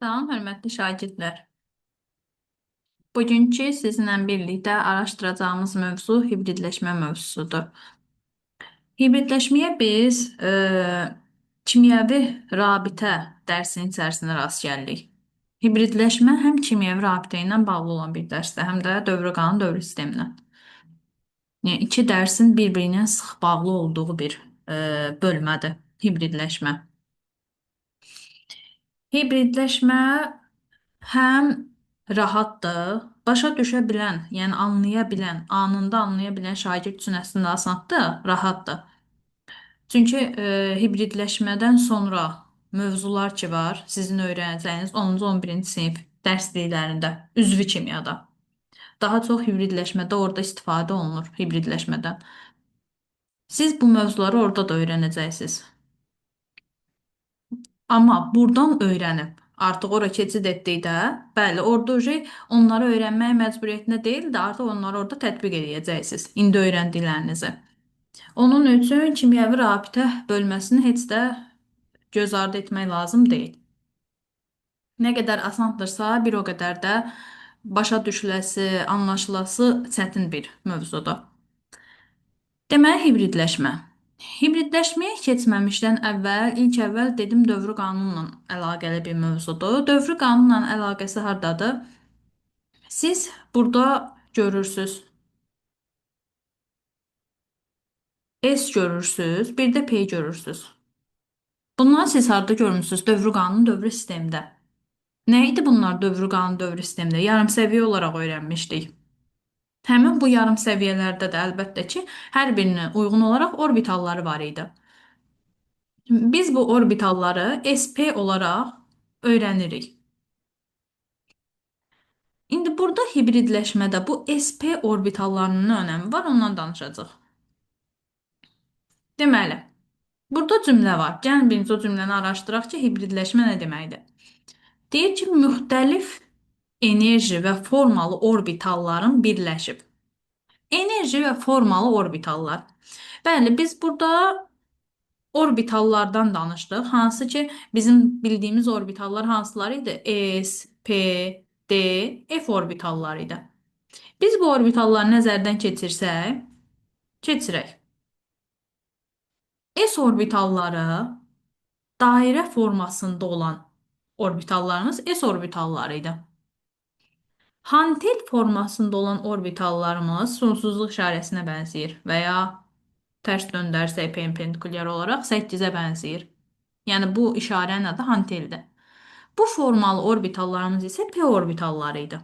Salam, hörmətli şagirdlər. Bugünkü sizinlə birlikdə araşdıracağımız mövzu hibridləşmə mövzusudur. Hibridləşməyə biz kimyəvi rabitə dərsinin içərisində rast gəlirik. Hibridləşmə həm kimyəvi rabitə ilə bağlı olan bir dərsdir, həm də dövrü qanun dövrü sistemlə. Yəni iki dərsin bir-birinə sıx bağlı olduğu bir bölmədir hibridləşmə. Hibridləşmə həm rahatdır, başa düşə bilən, yəni anlaya bilən, anında anlaya bilən şagird üçün əslində asandır, rahatdır. Çünki hibridləşmədən sonra mövzular ki var, sizin öyrənəcəyiniz 10-cu 11-ci sinif dərsliklərində, üzvü kimyada. Daha çox hibridləşmədə orada istifadə olunur hibridləşmədən. Siz bu mövzuları orada da öyrənəcəksiniz. Amma burdan öyrənib artıq ora keçid etdikdə, bəli, orada onları öyrənmək məcburiyyətində deyil də, artıq onları orada tətbiq edəcəksiniz. İndi öyrəndiklərinizi. Onun üçün kimyəvi rabitə bölməsini heç də göz ardı etmək lazım deyil. Nə qədər asandırsa, bir o qədər də başa düşüləsi, anlaşılası çətin bir mövzudur. Deməli, hibridləşmə. Hibridləşməyə keçməmişdən əvvəl, ilk əvvəl dedim dövrü qanunla əlaqəli bir mövzudur. Dövrü qanunla əlaqəsi hardadır? Siz burada görürsüz. S görürsüz, bir də P görürsüz. Bunları siz harda görmüsünüz? Dövrü qanun dövrü sistemdə. Nə idi bunlar dövrü qanun dövrü sistemdə? Yarım səviyyə olaraq öyrənmişdik. Həmin bu yarım səviyyələrdə də əlbəttə ki, hər birinə uyğun olaraq orbitalları var idi. Biz bu orbitalları SP olaraq öyrənirik. İndi burada hibridləşmədə bu SP orbitallarının nə önəmi var, ondan danışacağıq. Deməli, burada cümlə var. Gəlin birinci o cümləni araşdıraq ki, hibridləşmə nə deməkdir? Deyir ki, müxtəlif enerji və formalı orbitalların birləşib. Enerji və formalı orbitallar. Bəli, biz burada orbitallardan danışdıq. Hansı ki, bizim bildiyimiz orbitallar hansılar idi? S, P, D, F orbitalları idi. Biz bu orbitalları nəzərdən keçirsək, keçirək. S orbitalları dairə formasında olan orbitallarımız S orbitalları idi. Hantel formasında olan orbitallarımız sonsuzluq işarəsinə bənzəyir və ya tərs döndərsək perpendikulyar olaraq 8-ə bənzəyir. Yəni bu işarənin adı hanteldir. Bu formalı orbitallarımız isə p orbitalları idi.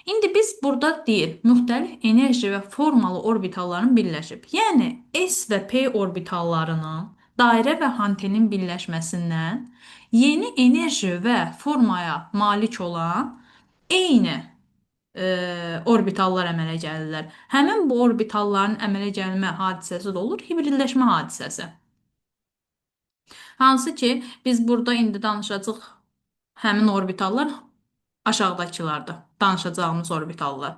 İndi biz burada deyir, müxtəlif enerji və formalı orbitalların birləşib. Yəni S və P orbitallarının dairə və hantelin birləşməsindən yeni enerji və formaya malik olan eyni orbitallar əmələ gəlirlər. Həmin bu orbitalların əmələ gəlmə hadisəsi də olur hibridləşmə hadisəsi. Hansı ki, biz burada indi danışacağıq həmin orbitallar aşağıdakılardır. Danışacağımız orbitallar.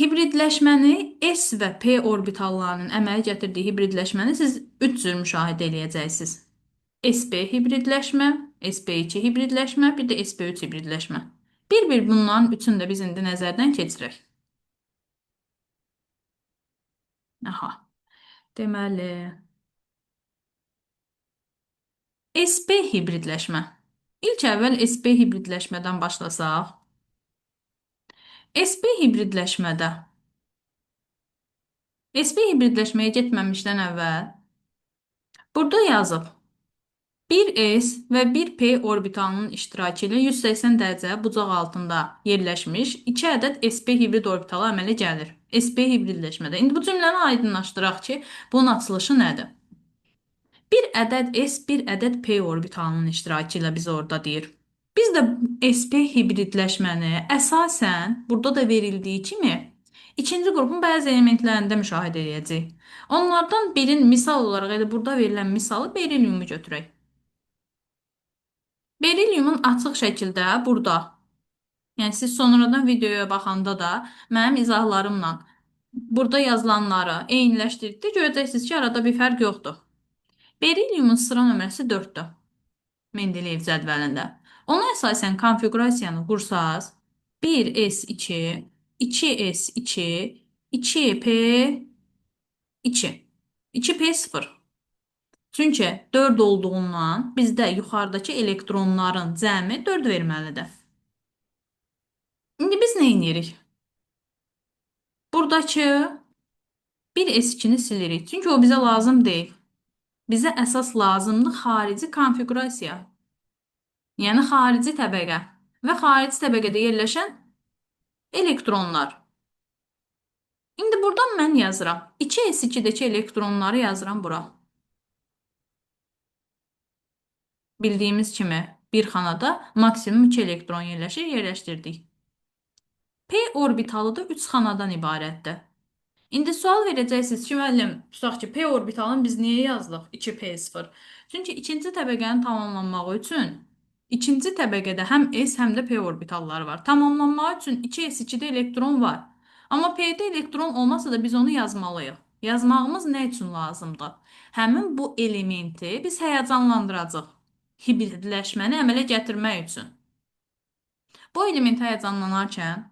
Hibridləşməni S və P orbitallarının əmələ gətirdiyi hibridləşməni siz 3 cür müşahidə edəcəksiniz. sp hibridləşmə, sp2 hibridləşmə, bir də sp3 hibridləşmə. Bir-bir bunların üçünü də biz indi nəzərdən keçirək. Aha. Deməli, sp hibridləşmə. İlk əvvəl sp hibridləşmədən başlasaq. sp hibridləşmədə sp hibridləşməyə getməmişdən əvvəl burada yazıb 1s və 1p orbitalının iştirakı ilə 180 dərəcə bucaq altında yerləşmiş 2 ədəd sp hibrid orbitalı əmələ gəlir. sp hibridləşmədə. İndi bu cümləni aydınlaşdıraq ki, bunun açılışı nədir? Bir ədəd s, bir ədəd p orbitalının iştirakı ilə bizə orada deyir. Biz də sp hibridləşməni əsasən burada da verildiyi kimi ikinci qrupun bəzi elementlərində müşahidə edəcəyik. Onlardan birin misal olaraq elə burada verilən misalı berilyumu götürək. Berilyumun açıq şəkildə burada, yəni siz sonradan videoya baxanda da mənim izahlarımla burada yazılanları eyniləşdirdikdə görəcəksiniz ki, arada bir fərq yoxdur. Berilyumun sıra nömrəsi 4-dür. Mendeleyev cədvəlində. Ona əsasən konfiqurasiyanı qursaz, 1s2, 2s2, 2p2, 2p0. Çünki 4 olduğundan bizdə yuxarıdakı elektronların cəmi 4 verməlidir. İndi biz nə edirik? Buradakı 1s2-ni silirik. Çünki o bizə lazım deyil. Bizə əsas lazımdır xarici konfiqurasiya. Yəni xarici təbəqə və xarici təbəqədə yerləşən elektronlar. İndi buradan mən yazıram. 2s2-dəki elektronları yazıram bura. Bildiyimiz kimi bir xanada maksimum 2 elektron yerləşir, yerləşdirdik. P orbitalı da 3 xanadan ibarətdir. İndi sual verəcəksiniz ki, müəllim, tutaq ki, P orbitalını biz niyə yazdıq? 2p0. Çünki ikinci təbəqənin tamamlanması üçün ikinci təbəqədə həm s, həm də p orbitalları var. Tamamlanması üçün 2s2-də elektron var. Amma p-də elektron olmasa da biz onu yazmalıyıq. Yazmağımız nə üçün lazımdır? Həmin bu elementi biz həyəcanlandıracaq. Hibridləşməni əmələ gətirmək üçün. Bu element həyəcanlanarkən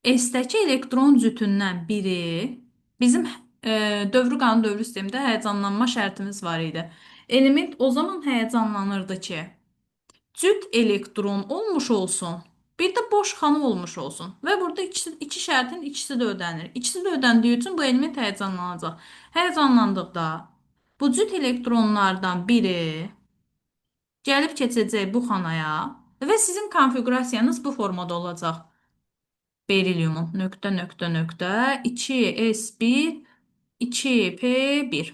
S-dəki elektron cütündən biri bizim dövrü qanun dövrü sistemdə həyəcanlanma şərtimiz var idi. Element o zaman həyəcanlanırdı ki, cüt elektron olmuş olsun, bir də boş xana olmuş olsun və burada iki şərtin ikisi də ödənir. İkisi də ödəndiyi üçün bu element həyəcanlanacaq. Həyəcanlandıqda bu cüt elektronlardan biri gəlib keçəcək bu xanaya və sizin konfiqurasiyanız bu formada olacaq. Berilyumun nöqtə nöqtə nöqtə 2s1 2p1.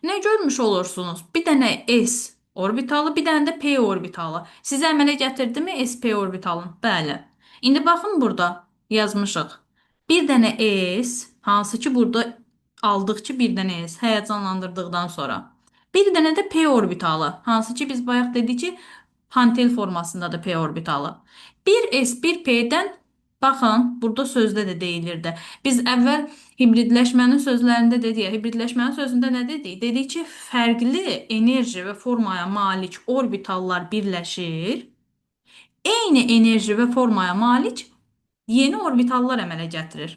Nə görmüş olursunuz? Bir dənə s orbitalı, bir dənə də p orbitalı. Sizə əmələ gətirdimi sp orbitalın? Bəli. İndi baxın burada yazmışıq. Bir dənə s, hansı ki burada aldıq ki bir dənə s həyəcanlandırdıqdan sonra. Bir dənə də p orbitalı, hansı ki biz bayaq dedik ki Hantel formasındadır p orbitalı. 1s 1p'dən baxın, burada sözdə də deyilirdi. Biz əvvəl hibridləşmənin sözlərində dedik, hibridləşmənin sözündə nə dedik? Dedik ki, fərqli enerji və formaya malik orbitallar birləşir, eyni enerji və formaya malik yeni orbitallar əmələ gətirir.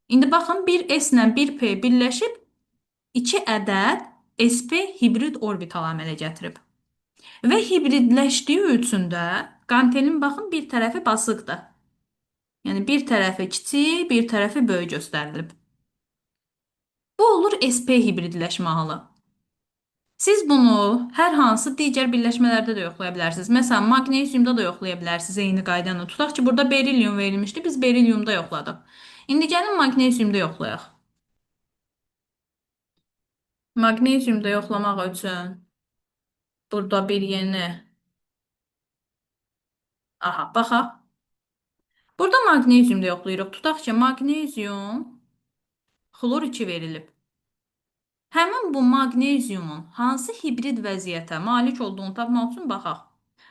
İndi baxın, 1s ilə 1p birləşib 2 ədəd sp hibrid orbital əmələ gətirib. Və hibridləşdiyi üçün də qantelin baxın bir tərəfi basıqdır. Yəni bir tərəfi kiçik, bir tərəfi böyük göstərilib. Bu olur sp hibridləşmə halı. Siz bunu hər hansı digər birləşmələrdə də yoxlaya bilərsiniz. Məsələn, maqneziumda da yoxlaya bilərsiniz eyni qayda ilə. Tutaq ki, burada berilyum verilmişdi, biz berilyumda yoxladıq. İndi gəlin maqneziumda yoxlayaq. Maqneziumda yoxlamaq üçün burada bir yeni baxaq. Burada maqneziumda yoxlayırıq. Tutaq ki, maqnezium xlor 2 verilib. Həmin bu maqneziumun hansı hibrid vəziyyətə malik olduğunu tapmaq üçün baxaq.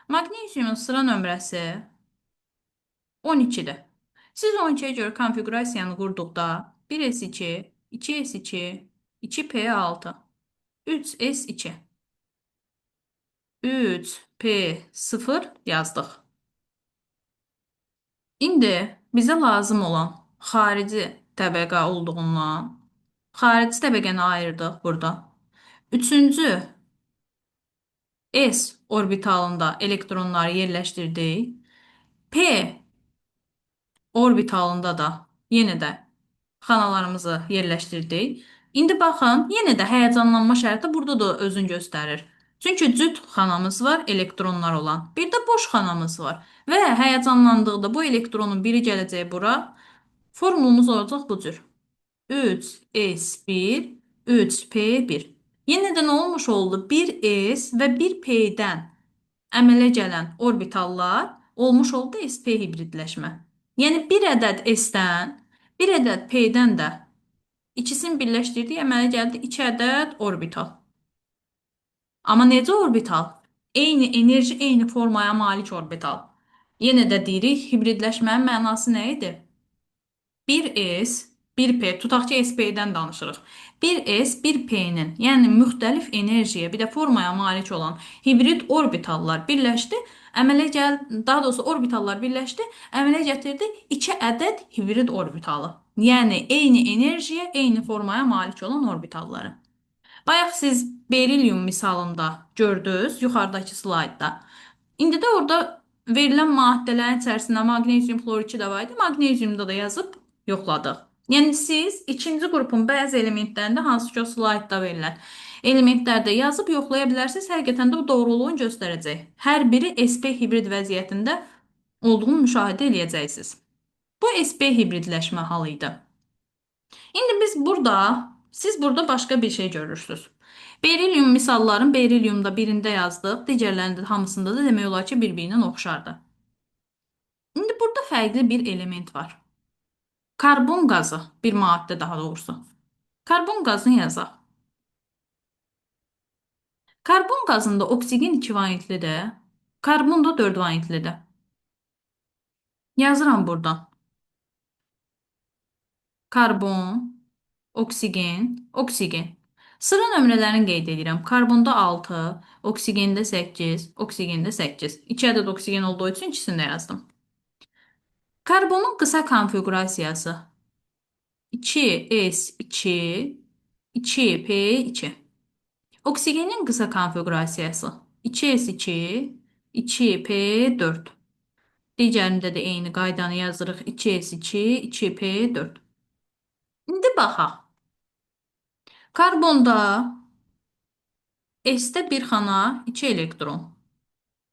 Maqneziumun sıra nömrəsi 12-dir. Siz 12-yə görə konfiqurasiyanı qurduqda 1s2, 2s2, 2p6, 3s2, 3p0 yazdıq. İndi bizə lazım olan xarici təbəqə olduğundan xarici təbəqəni ayırdıq burada. Üçüncü s orbitalında elektronları yerləşdirdik. P orbitalında da yenə də xanalarımızı yerləşdirdik. İndi baxın, yenə də həyəcanlanma şərti burada da özünü göstərir. Çünki cüt xanamız var, elektronlar olan. Bir də boş xanamız var. Və həyəcanlandıqda bu elektronun biri gələcək bura. Formulumuz olacaq bu cür. 3s1, 3p1. Yenə də nə olmuş oldu? 1s və 1p'dən əmələ gələn orbitallar olmuş oldu sp hibridləşmə. Yəni bir ədəd s-dən, bir ədəd p-dən də ikisini birləşdirdik, əmələ gəldi 2 ədəd orbital. Amma necə orbital? Eyni enerji, eyni formaya malik orbital. Yenə də deyirik, hibridləşmənin mənası nə idi? 1s 1P, tutaq ki SP-dən danışırıq. 1S, 1P-nin, yəni müxtəlif enerjiyə, bir də formaya malik olan hibrid orbitallar birləşdi, daha doğrusu orbitallar birləşdi, əmələ gətirdi 2 ədəd hibrid orbitalı. Yəni eyni enerjiyə, eyni formaya malik olan orbitalları. Bayaq siz berilyum misalında gördünüz, yuxarıdakı slaydda. İndi də orada verilən maddələrin içərisində maqnezium kloriki də var idi. Maqneziumda da yazıb yoxladıq. Yəni siz ikinci qrupun bəzi elementlərində hansı ki o slaydda verilən elementlərdə yazıb yoxlaya bilərsiniz. Həqiqətən də bu doğruluğunu göstərəcək. Hər biri sp hibrid vəziyyətində olduğunu müşahidə edəcəksiniz. Bu sp hibridləşmə halı idi. İndi siz burada başqa bir şey görürsünüz. Berilyum misalların berilyumda birində yazdıq, digərlərində hamısında da demək olar ki, bir-birinə oxşardır. İndi burada fərqli bir element var. Karbon qazı, bir maddə daha doğrusu. Karbon qazını yazaq. Karbon qazında oksigen 2 valentlidir, karbon da 4 valentlidir. Yazıram buradan. Karbon, oksigen, oksigen. Sıra nömrələrini qeyd edirəm. Karbonda 6, oksigende 8, oksigende 8. 2 ədəd oksigen olduğu üçün ikisini də yazdım. Karbonun qısa konfiqurasiyası 2s2, 2p2. Oksigenin qısa konfiqurasiyası 2s2, 2p4. Digərində də eyni qaydanı yazırıq. 2s2, 2p4. İndi baxaq. Karbonda S-də bir xana 2 elektron.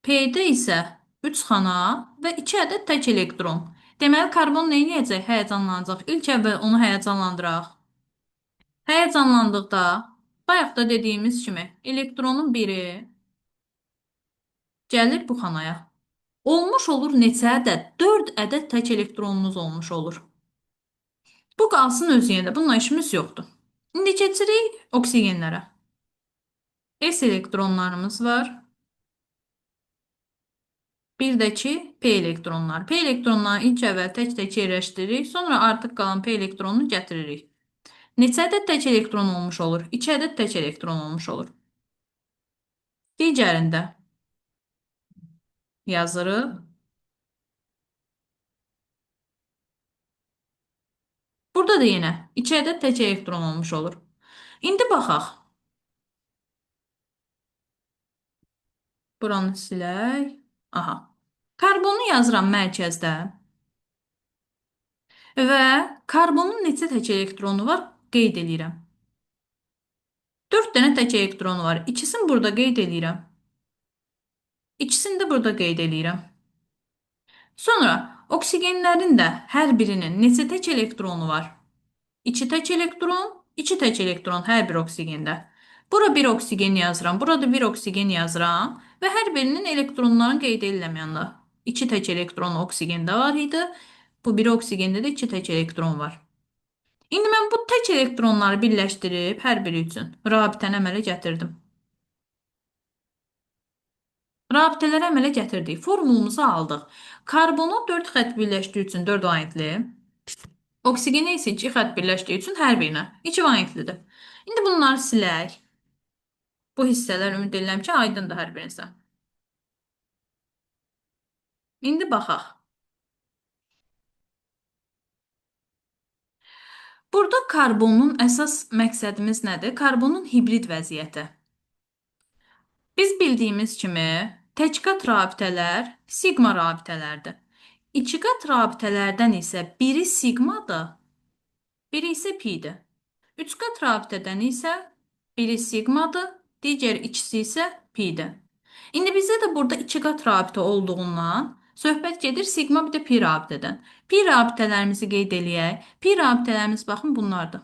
P-də isə 3 xana və 2 ədəd tək elektron. Deməli, karbon nə edəcək? Həyəcanlanacaq. İlk əvvəl onu həyəcanlandıraq. Həyəcanlandıqda, bayaq da dediyimiz kimi, elektronun biri gəlir bu xanaya. Olmuş olur neçə ədəd? 4 ədəd tək elektronumuz olmuş olur. Bu qalsın öz yerində. Bununla işimiz yoxdur. İndi keçirik oksigenlərə. S elektronlarımız var. Bir də ki, P elektronlar. P elektronları ilk əvvəl tək-tək yerləşdiririk, sonra artıq qalan P elektronunu gətiririk. Neçə ədəd tək elektron olmuş olur? 2 ədəd tək elektron olmuş olur. Digərində yazırıq. Burada da yenə 2 ədəd tək elektron olmuş olur. İndi baxaq. Buranı silək. Aha. Karbonu yazıram mərkəzdə. Və karbonun neçə tək elektronu var qeyd edirəm. 4 dənə tək elektronu var. İkisini burada qeyd edirəm. İkisini də burada qeyd edirəm. Sonra oksigenlərin də hər birinin neçə tək elektronu var? 2 tək elektron, 2 tək elektron hər bir oksigende. Bura bir oksigen yazıram, burada bir oksigen yazıram və hər birinin elektronlarını qeyd edirəm yanında. 2 tək elektron oksigende var idi. Bu bir oksigende də 2 tək elektron var. İndi mən bu tək elektronları birləşdirib hər biri üçün rabitəni əmələ gətirdim. Rabitələri əmələ gətirdik. Formulumuzu aldıq. Karbonu 4 xətt birləşdiyi üçün 4 valentli. Oksigeni isə 2 xətt birləşdiyi üçün hər birinə 2 valentlidir. İndi bunları silək. Bu hissələr ümid edirəm ki, aydındır hər birinizə. İndi baxaq. Burada karbonun əsas məqsədimiz nədir? Karbonun hibrid vəziyyəti. Biz bildiyimiz kimi tək qat rabitələr sigma rabitələrdir. İki qat rabitələrdən isə biri sigmadır, biri isə pidir. Üç qat rabitədən isə biri sigmadır, digər ikisi isə pidir. İndi bizdə də burada iki qat rabitə olduğundan söhbət gedir sigma bir də pi rabitədən. Pi rabitələrimizi qeyd eləyək. Pi rabitələrimiz baxın bunlardır.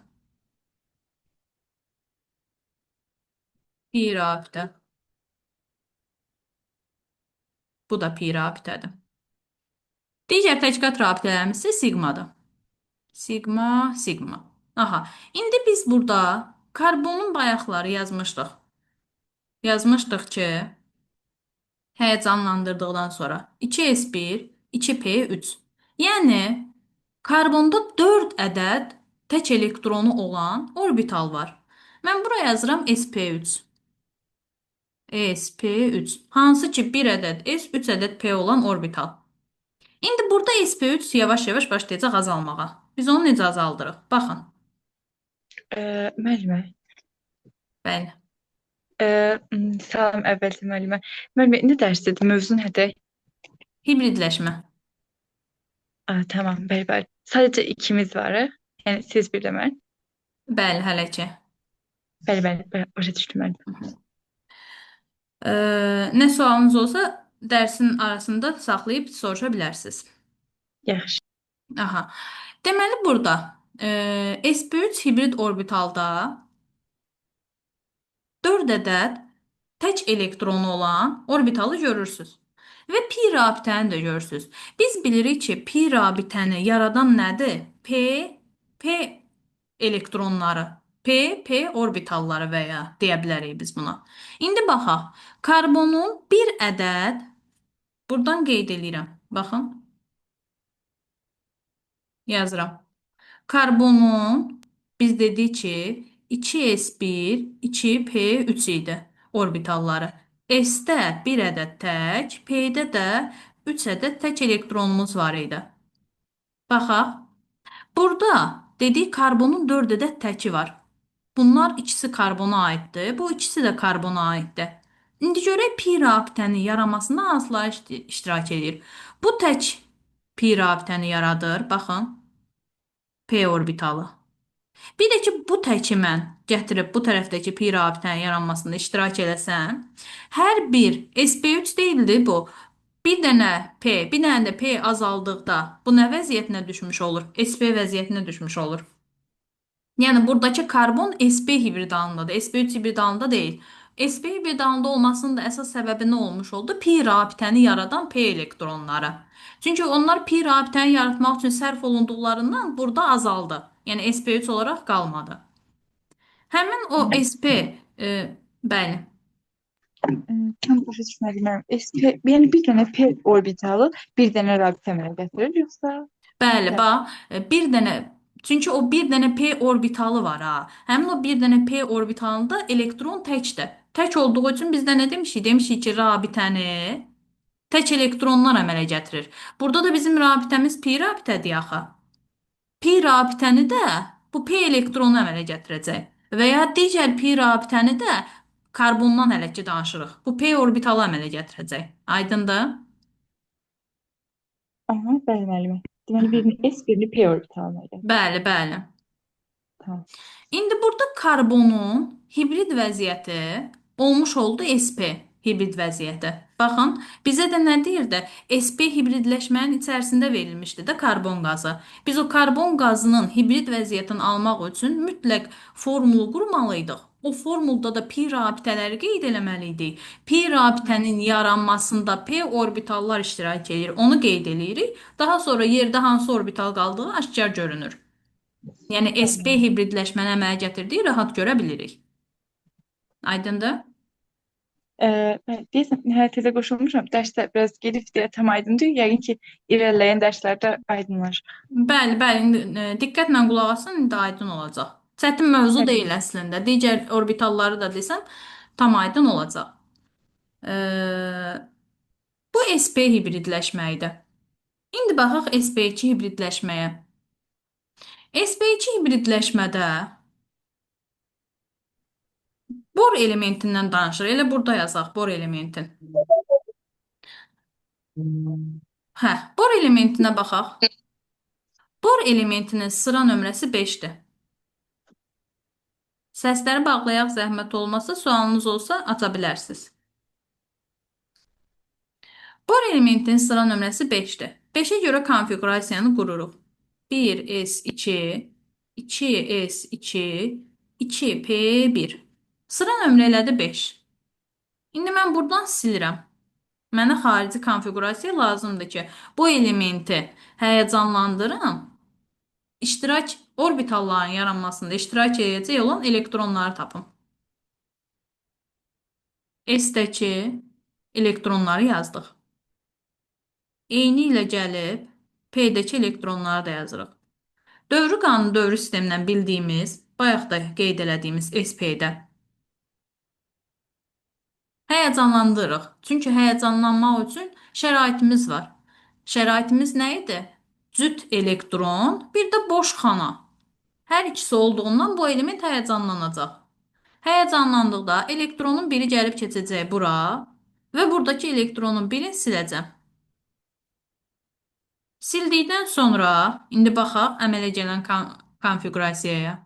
Pi rabitə. Bu da pi rabitədir. Digər təkqat rabitələrimiz isə sigmadır. Sigma, sigma. Aha. İndi biz burada karbonun bayaqları yazmışdıq. Yazmışdıq ki, həyəcanlandırdıqdan sonra 2s1, 2p3. Yəni, karbonda 4 ədəd tək elektronu olan orbital var. Mən buraya yazıram sp3. sp3. Hansı ki 1 ədəd s, 3 ədəd p olan orbital. İndi burada sp3 yavaş-yavaş başlayacaq azalmağa. Biz onu necə azaldırıq? Baxın. Müəllimə, Bəli. salam əvvəlcə müəllimə. Müəllimə, indi dərsdə mövzu nədir? Hibridləşmə. Tamam, bəli, bəli. Sadəcə ikimiz varıq. Yəni siz bir də mən. Bəli, hələ ki. Bəli, bəli, bəli, başa düşdüm müəllimə. Nə sualınız olsa dərsin arasında saxlayıb soruşa bilərsiniz. Yaxşı. Aha. Deməli burada sp3 hibrid orbitalda 4 ədəd tək elektronu olan orbitalı görürsüz. Və pi rabitəni də görürsüz. Biz bilirik ki, pi rabitəni yaradan nədir? P elektronları, p orbitalları və ya deyə bilərik biz buna. İndi baxaq. Karbonun bir ədəd, buradan qeyd edirəm. Baxın, yazıram. Karbonun biz dedik ki 2s1, 2p3 idi orbitalları. S-də bir ədəd tək, P-də də 3 ədəd tək elektronumuz var idi. Baxaq. Burada dedik karbonun 4 ədəd təki var. Bunlar ikisi karbona aiddir. Bu ikisi də karbona aiddir. İndi görək pi rabitənin yaranmasında hansılar iştirak edir. Bu tək pi rabitəni yaradır. Baxın. P orbitalı. Bir də ki, bu təki mən gətirib bu tərəfdəki pi rabitənin yaranmasında iştirak eləsəm, hər bir sp3 deyildi bu. Bir dənə p, bir dənə də p azaldıqda bu nə vəziyyətinə düşmüş olur? Sp vəziyyətinə düşmüş olur. Yəni buradakı karbon sp hibrid halındadır. sp3 hibrid halında deyil. sp hibrid halında olmasının da əsas səbəbi nə olmuş oldu? Pi rabitəni yaradan p elektronları. Çünki onlar pi rabitəni yaratmaq üçün sərf olunduqlarından burada azaldı. Yəni sp3 olaraq qalmadı. Həmin o sp, bəli, Tam başa düşmədim müəllimə. Yəni bir dənə p orbitalı bir dənə rabitə əmələ gətirir, yoxsa? bəli, bax, bir dənə çünki o bir dənə p orbitalı var ha. Həmin o bir dənə p orbitalında elektron təkdir. Tək olduğu üçün bizdə nə demişik? Demişik ki, rabitəni tək elektronlar əmələ gətirir. Burada da bizim rabitəmiz pi rabitədir axı. Pi rabitəni də bu p elektronu əmələ gətirəcək. Və ya digər pi rabitəni də karbondan hələ ki danışırıq. Bu p orbitalı əmələ gətirəcək. Aydındır? Aha, bəli müəllimə. Deməli birini s, birini p orbitalına gətirir. Bəli, bəli. Tamam. İndi burada karbonun hibrid vəziyyəti olmuş oldu sp hibrid vəziyyəti. Baxın, bizə də nə deyirdi? Sp hibridləşmənin içərisində verilmişdi də karbon qazı. Biz o karbon qazının hibrid vəziyyətini almaq üçün mütləq formulu qurmalıydıq. O formulda da pi rabitələri qeyd eləməliydik. Pi rabitənin yaranmasında p orbitallar iştirak edir. Onu qeyd eləyirik. Daha sonra yerdə hansı orbital qaldığı aşkar görünür. Yəni Bəli sp müəllimə. hibridləşməni əmələ gətirdiyi rahat görə bilirik. Aydındır? Deyəsən, nəhayət qoşulmuşam. Dərsdə biraz gedib deyə tam aydın deyil. Yəqin ki, irəliləyən dərslərdə aydınlaşır. Bəli, bəli. İndi, diqqətlə qulaq asın, indi aydın olacaq. Çətin mövzu Bəli. deyil əslində. Digər orbitalları da desəm, tam aydın olacaq. E, bu sp hibridləşmə idi. İndi baxaq sp2 hibridləşməyə. sp2 hibridləşmədə bor elementindən danışır. Elə burada yazaq bor elementin. Hə, bor elementinə baxaq. Bor elementinin sıra nömrəsi 5-dir. Səsləri bağlayaq zəhmət olmasa, sualınız olsa aça bilərsiniz. Bor elementinin sıra nömrəsi 5-dir. 5-ə görə konfiqurasiyanı qururuq. 1s2, 2s2, 2p1. Sıra nömrə elədi 5. İndi mən buradan silirəm. Mənə xarici konfiqurasiya lazımdır ki, bu elementi həyəcanlandırım. Orbitalların yaranmasında iştirak edəcək olan elektronları tapım. S-dəki elektronları yazdıq. Eyni ilə gəlib P-dəki elektronları da yazırıq. Dövrü qanun dövrü sistemindən bildiyimiz, bayaq da qeyd elədiyimiz SP-də həyəcanlandırıq. Çünki həyəcanlanmaq üçün şəraitimiz var. Şəraitimiz nə idi? Cüt elektron, bir də boş xana. Hər ikisi olduğundan bu element həyəcanlanacaq. Həyəcanlandıqda elektronun biri gəlib keçəcək bura və buradakı elektronun birini siləcəm. Sildikdən sonra indi baxaq əmələ gələn konfiqurasiyaya.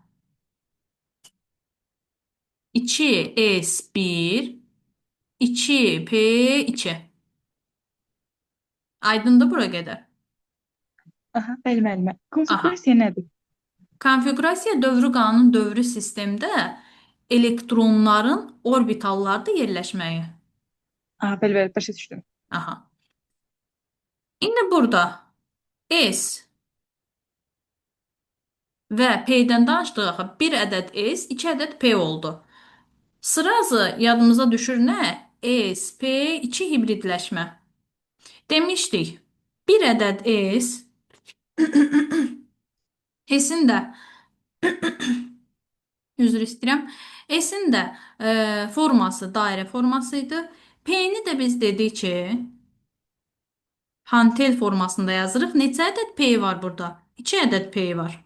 2s1 2p2. Aydındır bura qədər. Aha, bəli, müəllimə. Aha. Konfigurasiya nədir? Konfiqurasiya dövrü qanun dövrü sistemdə elektronların orbitallarda yerləşməyi. Aha, bəli, bəli, başa düşdüm. Aha. İndi burada S və P-dən danışdıq. Bir ədəd S, 2 ədəd P oldu. Sırası yadımıza düşür nə? S, P2 hibridləşmə. Demişdik, bir ədəd S, S-in də, üzr istəyirəm, S-in də forması dairə forması idi. P-ni də biz dedik ki, hantel formasında yazırıq. Neçə ədəd P var burada? 2 ədəd P var.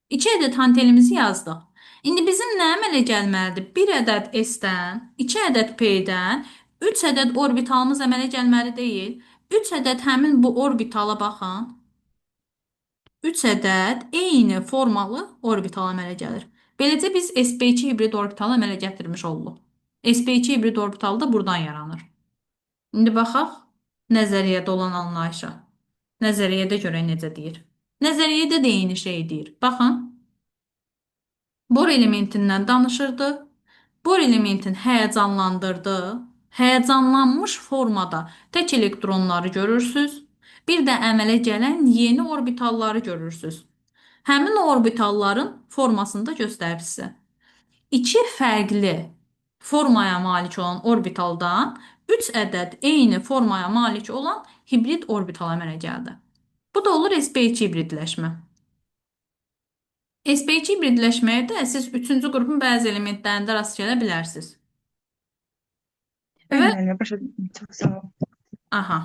2 ədəd hantelimizi yazdıq. İndi bizim nə əmələ gəlməlidir? 1 ədəd S-dən, 2 ədəd P-dən, 3 ədəd orbitalımız əmələ gəlməli deyil. 3 ədəd həmin bu orbitala baxın. 3 ədəd eyni formalı orbital əmələ gəlir. Beləcə biz sp2 hibrid orbitalı əmələ gətirmiş olduq. sp2 hibrid orbitalı da buradan yaranır. İndi baxaq nəzəriyyədə olan anlayışa. Nəzəriyyədə görək necə deyir. Nəzəriyyədə də eyni şey deyir. Baxın. Bor elementindən danışırdı. Bor elementin həyəcanlandırdığı, həyəcanlanmış formada tək elektronları görürsüz. Bir də əmələ gələn yeni orbitalları görürsüz. Həmin orbitalların formasını da göstərib sizə. İki fərqli formaya malik olan orbitaldan 3 ədəd eyni formaya malik olan hibrid orbital əmələ gəldi. Bu da olur sp2 hibridləşmə. sp2 hibridləşməyə də siz 3-cü qrupun bəzi elementlərində rast gələ bilərsiniz. Bəli, Və müəllimə, başa düşdüm. Çox sağ ol. aha.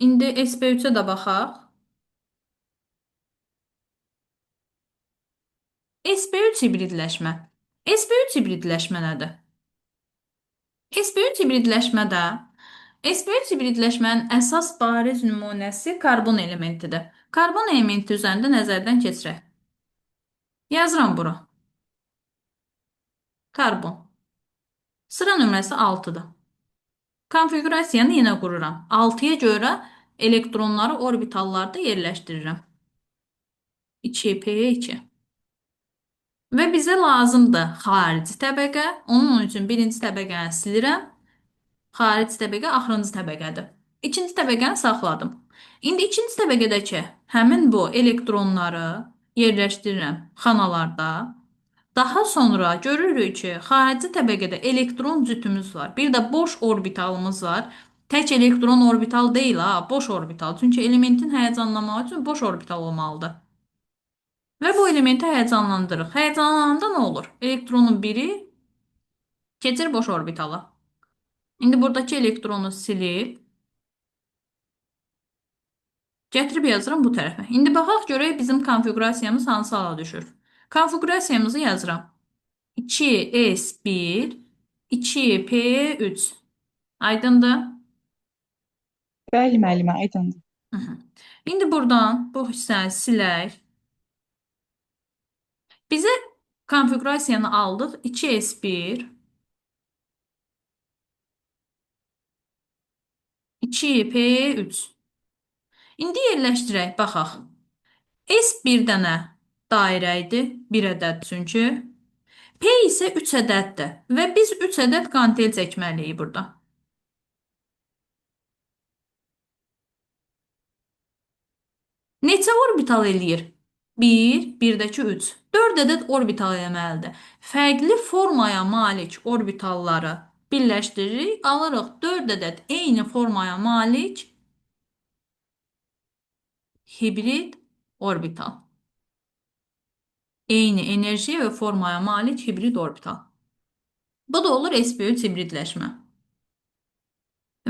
İndi sp3-ə də baxaq. sp3 hibridləşmə. sp3 hibridləşmə nədir? sp3 hibridləşmədə sp3 hibridləşmənin əsas bariz nümunəsi karbon elementidir. Karbon elementi üzərində nəzərdən keçirək. Yazıram bura. Karbon. Sıra nömrəsi 6-dır. Konfiqurasiyanı yenə qururam. 6-ya görə elektronları orbitallarda yerləşdirirəm. 2p2. Və bizə lazımdır xarici təbəqə. Onun üçün birinci təbəqəni silirəm. Xarici təbəqə axırıncı təbəqədir. İkinci təbəqəni saxladım. İndi ikinci təbəqədəki həmin bu elektronları yerləşdirirəm xanalarda. Daha sonra görürük ki, xarici təbəqədə elektron cütümüz var. Bir də boş orbitalımız var. Tək elektron orbital deyil ha, boş orbital. Çünki elementin həyəcanlanması üçün boş orbital olmalıdır. Və bu elementi həyəcanlandırırıq. Həyəcanlananda nə olur? Elektronun biri keçir boş orbitala. İndi buradakı elektronu silib gətirib yazıram bu tərəfə. İndi baxaq görək bizim konfiqurasiyamız hansı hala düşür. Konfiqurasiyamızı yazıram. 2s1 2p3. Aydındır? Bəli, müəllimə, aydındır. Hı -hı. İndi buradan bu hissəni silək. Bizə konfiqurasiyanı aldıq. 2s1 2p3. İndi yerləşdirək, baxaq. S bir dənə dairə idi, bir ədəd çünki. P isə 3 ədəddir və biz 3 ədəd qantel çəkməliyik burada. Neçə orbital eləyir? 1, 1-dəki 3. 4 ədəd orbital eləməlidir. Fərqli formaya malik orbitalları birləşdiririk, alırıq 4 ədəd eyni formaya malik hibrid orbital. Eyni enerjiyə və formaya malik hibrid orbital. Bu da olur sp3 hibridləşmə.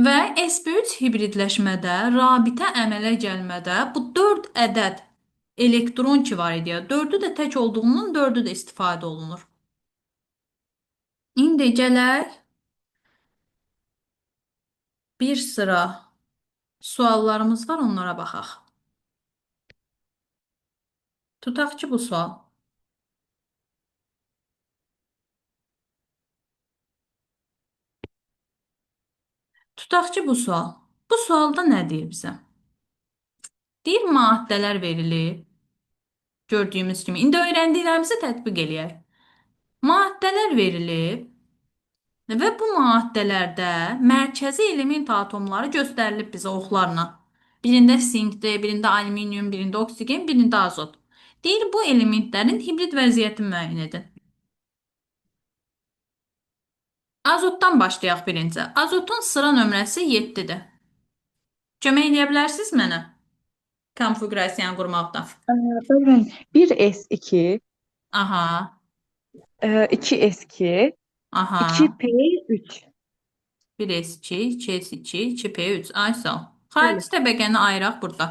Və sp3 hibridləşmədə rabitə əmələ gəlmədə bu 4 ədəd elektron ki var idi, 4-ü də tək olduğundan 4-ü də istifadə olunur. İndi gələk bir sıra suallarımız var, onlara baxaq. Tutaq ki bu sual. Tutaq ki bu sual. Bu sualda nə deyir bizə? Deyir maddələr verilib. Gördüyümüz kimi. İndi öyrəndiklərimizi tətbiq eləyək. Maddələr verilib və bu maddələrdə mərkəzi element atomları göstərilib bizə oxlarla. Birində sinkdir, birində alüminium, birində oksigen, birində azot. Deyir bu elementlərin hibrid vəziyyətini müəyyən edin. Azotdan başlayaq birinci. Azotun sıra nömrəsi 7-dir. Kömək edə bilərsiniz mənə konfiqurasiyanı qurmaqda? Bəli, 1s2, Aha, 2s2, aha. 2p3. 1S2, 2S2, 2P3. Ay sağ ol. Bəli. Xarici təbəqəni ayıraq burada.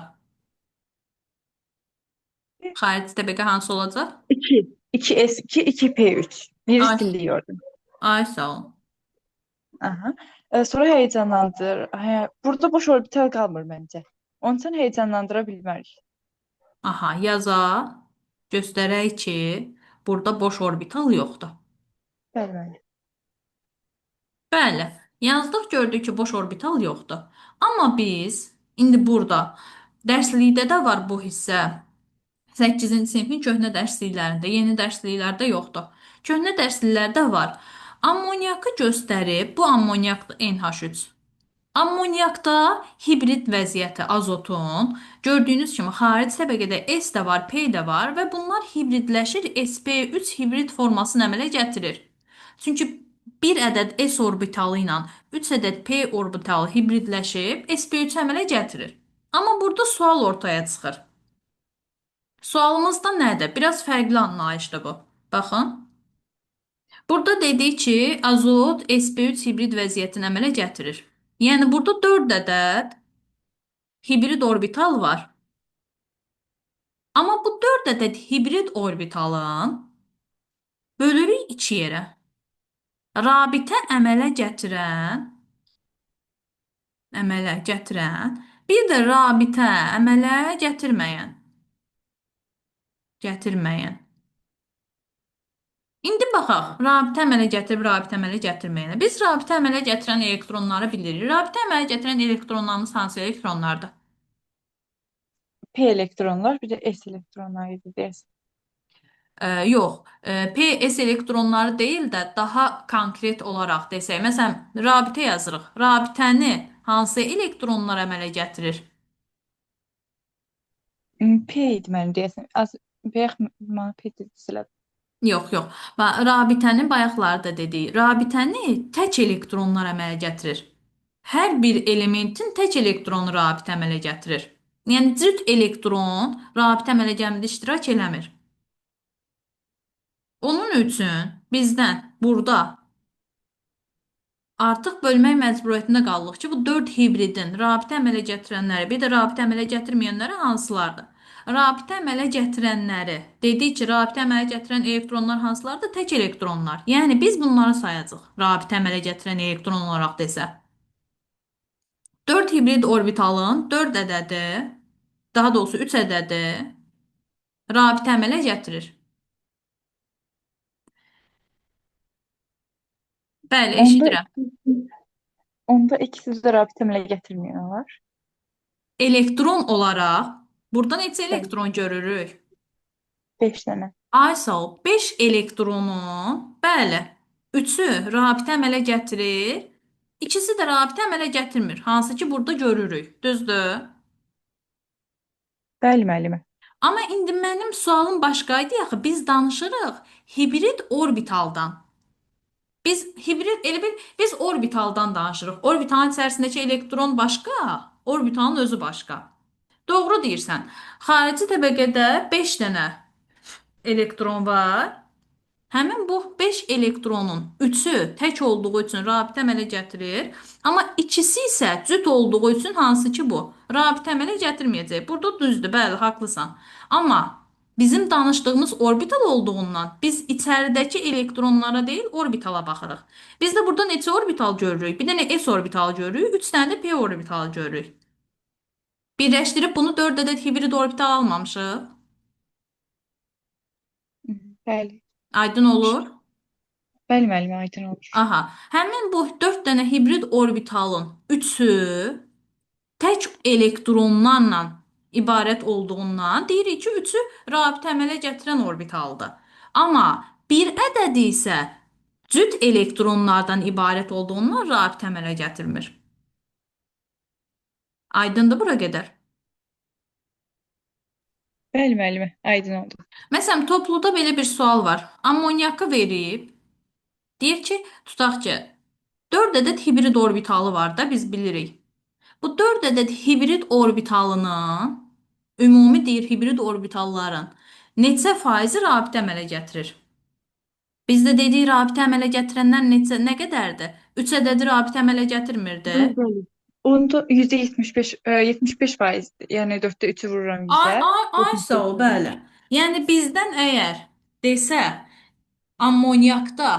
Xarici təbəqə hansı olacaq? 2, 2s2, 2p3. Biri Ay, siliyordum. ay sağ ol. Aha. Sonra heyecanlandır. Burada boş orbital qalmır məncə. Onun üçün heyecanlandıra bilmərik. Aha, yaza göstərək ki, burada boş orbital yoxdur. Bəli, bəli. Bəli, yazdıq, gördük ki, boş orbital yoxdur. Amma biz indi burada dərslikdə də var bu hissə. 8-ci sinifin köhnə dərsliklərində, yeni dərsliklərdə yoxdur. Köhnə dərsliklərdə var. Ammoniakı göstərib, bu ammoniakdır NH3. Ammoniakda hibrid vəziyyəti azotun, gördüyünüz kimi xarici təbəqədə S də var, P də var və bunlar hibridləşir, sp3 hibrid formasını əmələ gətirir. Çünki bir ədəd S orbitalı ilə 3 ədəd P orbitalı hibridləşib sp3 əmələ gətirir. Amma burada sual ortaya çıxır. Sualımızda nədir? Biraz fərqli anlayışdır bu. Baxın. Burada dedik ki, azot sp3 hibrid vəziyyətini əmələ gətirir. Yəni burada 4 ədəd hibrid orbital var. Amma bu 4 ədəd hibrid orbitalın bölürük 2 yerə. Rabitə əmələ gətirən, bir də rabitə əmələ gətirməyən. İndi baxaq, rabitə əmələ gətirib, rabitə əmələ gətirməyənə. Biz rabitə əmələ gətirən elektronları bilirik. Rabitə əmələ gətirən elektronlarımız hansı elektronlardır? P elektronlar, bir də S elektronlar idi deyəsən. Yox, PS elektronları deyil də daha konkret olaraq desək, məsələn, rabitə yazırıq. Rabitəni hansı elektronlar əmələ gətirir? P idi mənim deyəsən. Bayaq mənə P dedilər. Yox, yox. Rabitəni bayaqlarda dedik. Rabitəni tək elektronlar əmələ gətirir. Hər bir elementin tək elektronu rabitə əmələ gətirir. Yəni cüt elektron rabitə əmələ gəlmədə iştirak eləmir. Onun üçün bizdən burada artıq bölmək məcburiyyətində qaldıq ki, bu 4 hibridin rabitə əmələ gətirənləri, bir də rabitə əmələ gətirməyənləri hansılardır? Rabitə əmələ gətirənləri, dedik ki, rabitə əmələ gətirən elektronlar hansılardır? Tək elektronlar. Yəni biz bunları sayacağıq. Rabitə əmələ gətirən elektron olaraq desə. 4 hibrid orbitalın 4 ədədi, daha doğrusu 3 ədədi rabitə əmələ gətirir. Bəli, Onda eşidirəm. onda ikisi də rabitə əmələ gətirmiyorlar. Elektron olaraq burada neçə Bəli, elektron görürük? 5 dənə. Ay sağ ol. 5 elektronun, bəli, 3-ü rabitə əmələ gətirir, ikisi də rabitə əmələ gətirmir. Hansı ki burada görürük. Düzdür? Bəli, müəllimə. Amma indi mənim sualım başqaydı axı. Biz danışırıq hibrid orbitaldan. Biz orbitaldan danışırıq. Orbitalın içərisindəki elektron başqa, orbitalın özü başqa. Doğru deyirsən. Xarici təbəqədə 5 dənə elektron var. Həmin bu 5 elektronun 3-ü tək olduğu üçün rabitə əmələ gətirir. Amma ikisi isə cüt olduğu üçün hansı ki bu? Rabitə əmələ gətirməyəcək. Burada düzdür, bəli, haqlısan. Amma bizim danışdığımız orbital olduğundan biz içəridəki elektronlara deyil, orbitala baxırıq. Biz də burada neçə orbital görürük? Bir dənə s orbital görürük, 3 dənə də p orbital görürük. Birləşdirib bunu 4 ədəd hibrid orbital almamışıq. Hı, bəli. Aydın olur. Bəli müəllimə, aydın olur. Aha, həmin bu 4 dənə hibrid orbitalın üçü tək elektronlarla ibarət olduğundan deyirik ki, üçü rabitə əmələ gətirən orbitaldır. Amma bir ədədi isə cüt elektronlardan ibarət olduğundan rabitə əmələ gətirmir. Aydındır bura qədər. Bəli müəllimə, aydın oldu. Məsələn, topluda belə bir sual var. Ammoniakı verib, deyir ki, tutaq ki, 4 ədəd hibrid orbitalı var da biz bilirik. Bu 4 ədəd hibrid orbitalının ümumi deyir hibrid orbitalların neçə faizi rabitə əmələ gətirir? Bizdə dediyi rabitə əmələ gətirənlər nə qədərdir? 3 ədədi rabitə əmələ gətirmirdi. Bəli, bəli. Onda %75, 75%, yəni 4-də 3-ü vururam Ay, 100-ə. ay, ay, sağ ol, bəli. Yəni bizdən əgər desə ammoniakda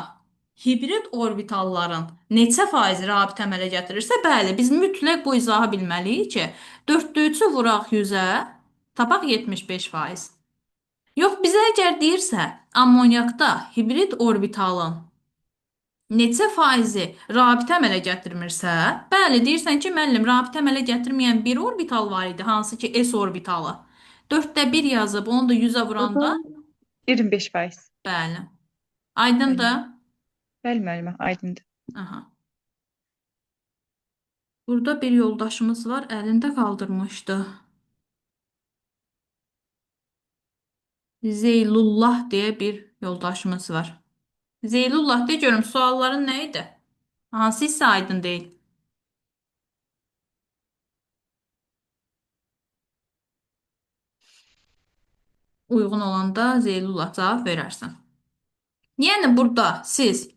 hibrid orbitalların neçə faizi rabitə əmələ gətirirsə, bəli, biz mütləq bu izahı bilməliyik ki, 4-də 3-ü vuraq 100-ə, tapaq 75%. Yox, bizə əgər deyirsə, ammoniakda hibrid orbitalın neçə faizi rabitə əmələ gətirmirsə, bəli, deyirsən ki, müəllim, rabitə əmələ gətirməyən bir orbital var idi, hansı ki s orbitalı. 4-də 1 yazıb, onu da 100-ə O da vuranda, 25%. bəli. Bəli. Aydındır? Bəli müəllimə, aydındır. Aha. Burada bir yoldaşımız var, əlində qaldırmışdı. Zeylullah deyə bir yoldaşımız var. Zeylullah de görüm sualların nə idi? Hansı isə aydın deyil. Uyğun olanda Zeylullah cavab verərsən. Yəni burada siz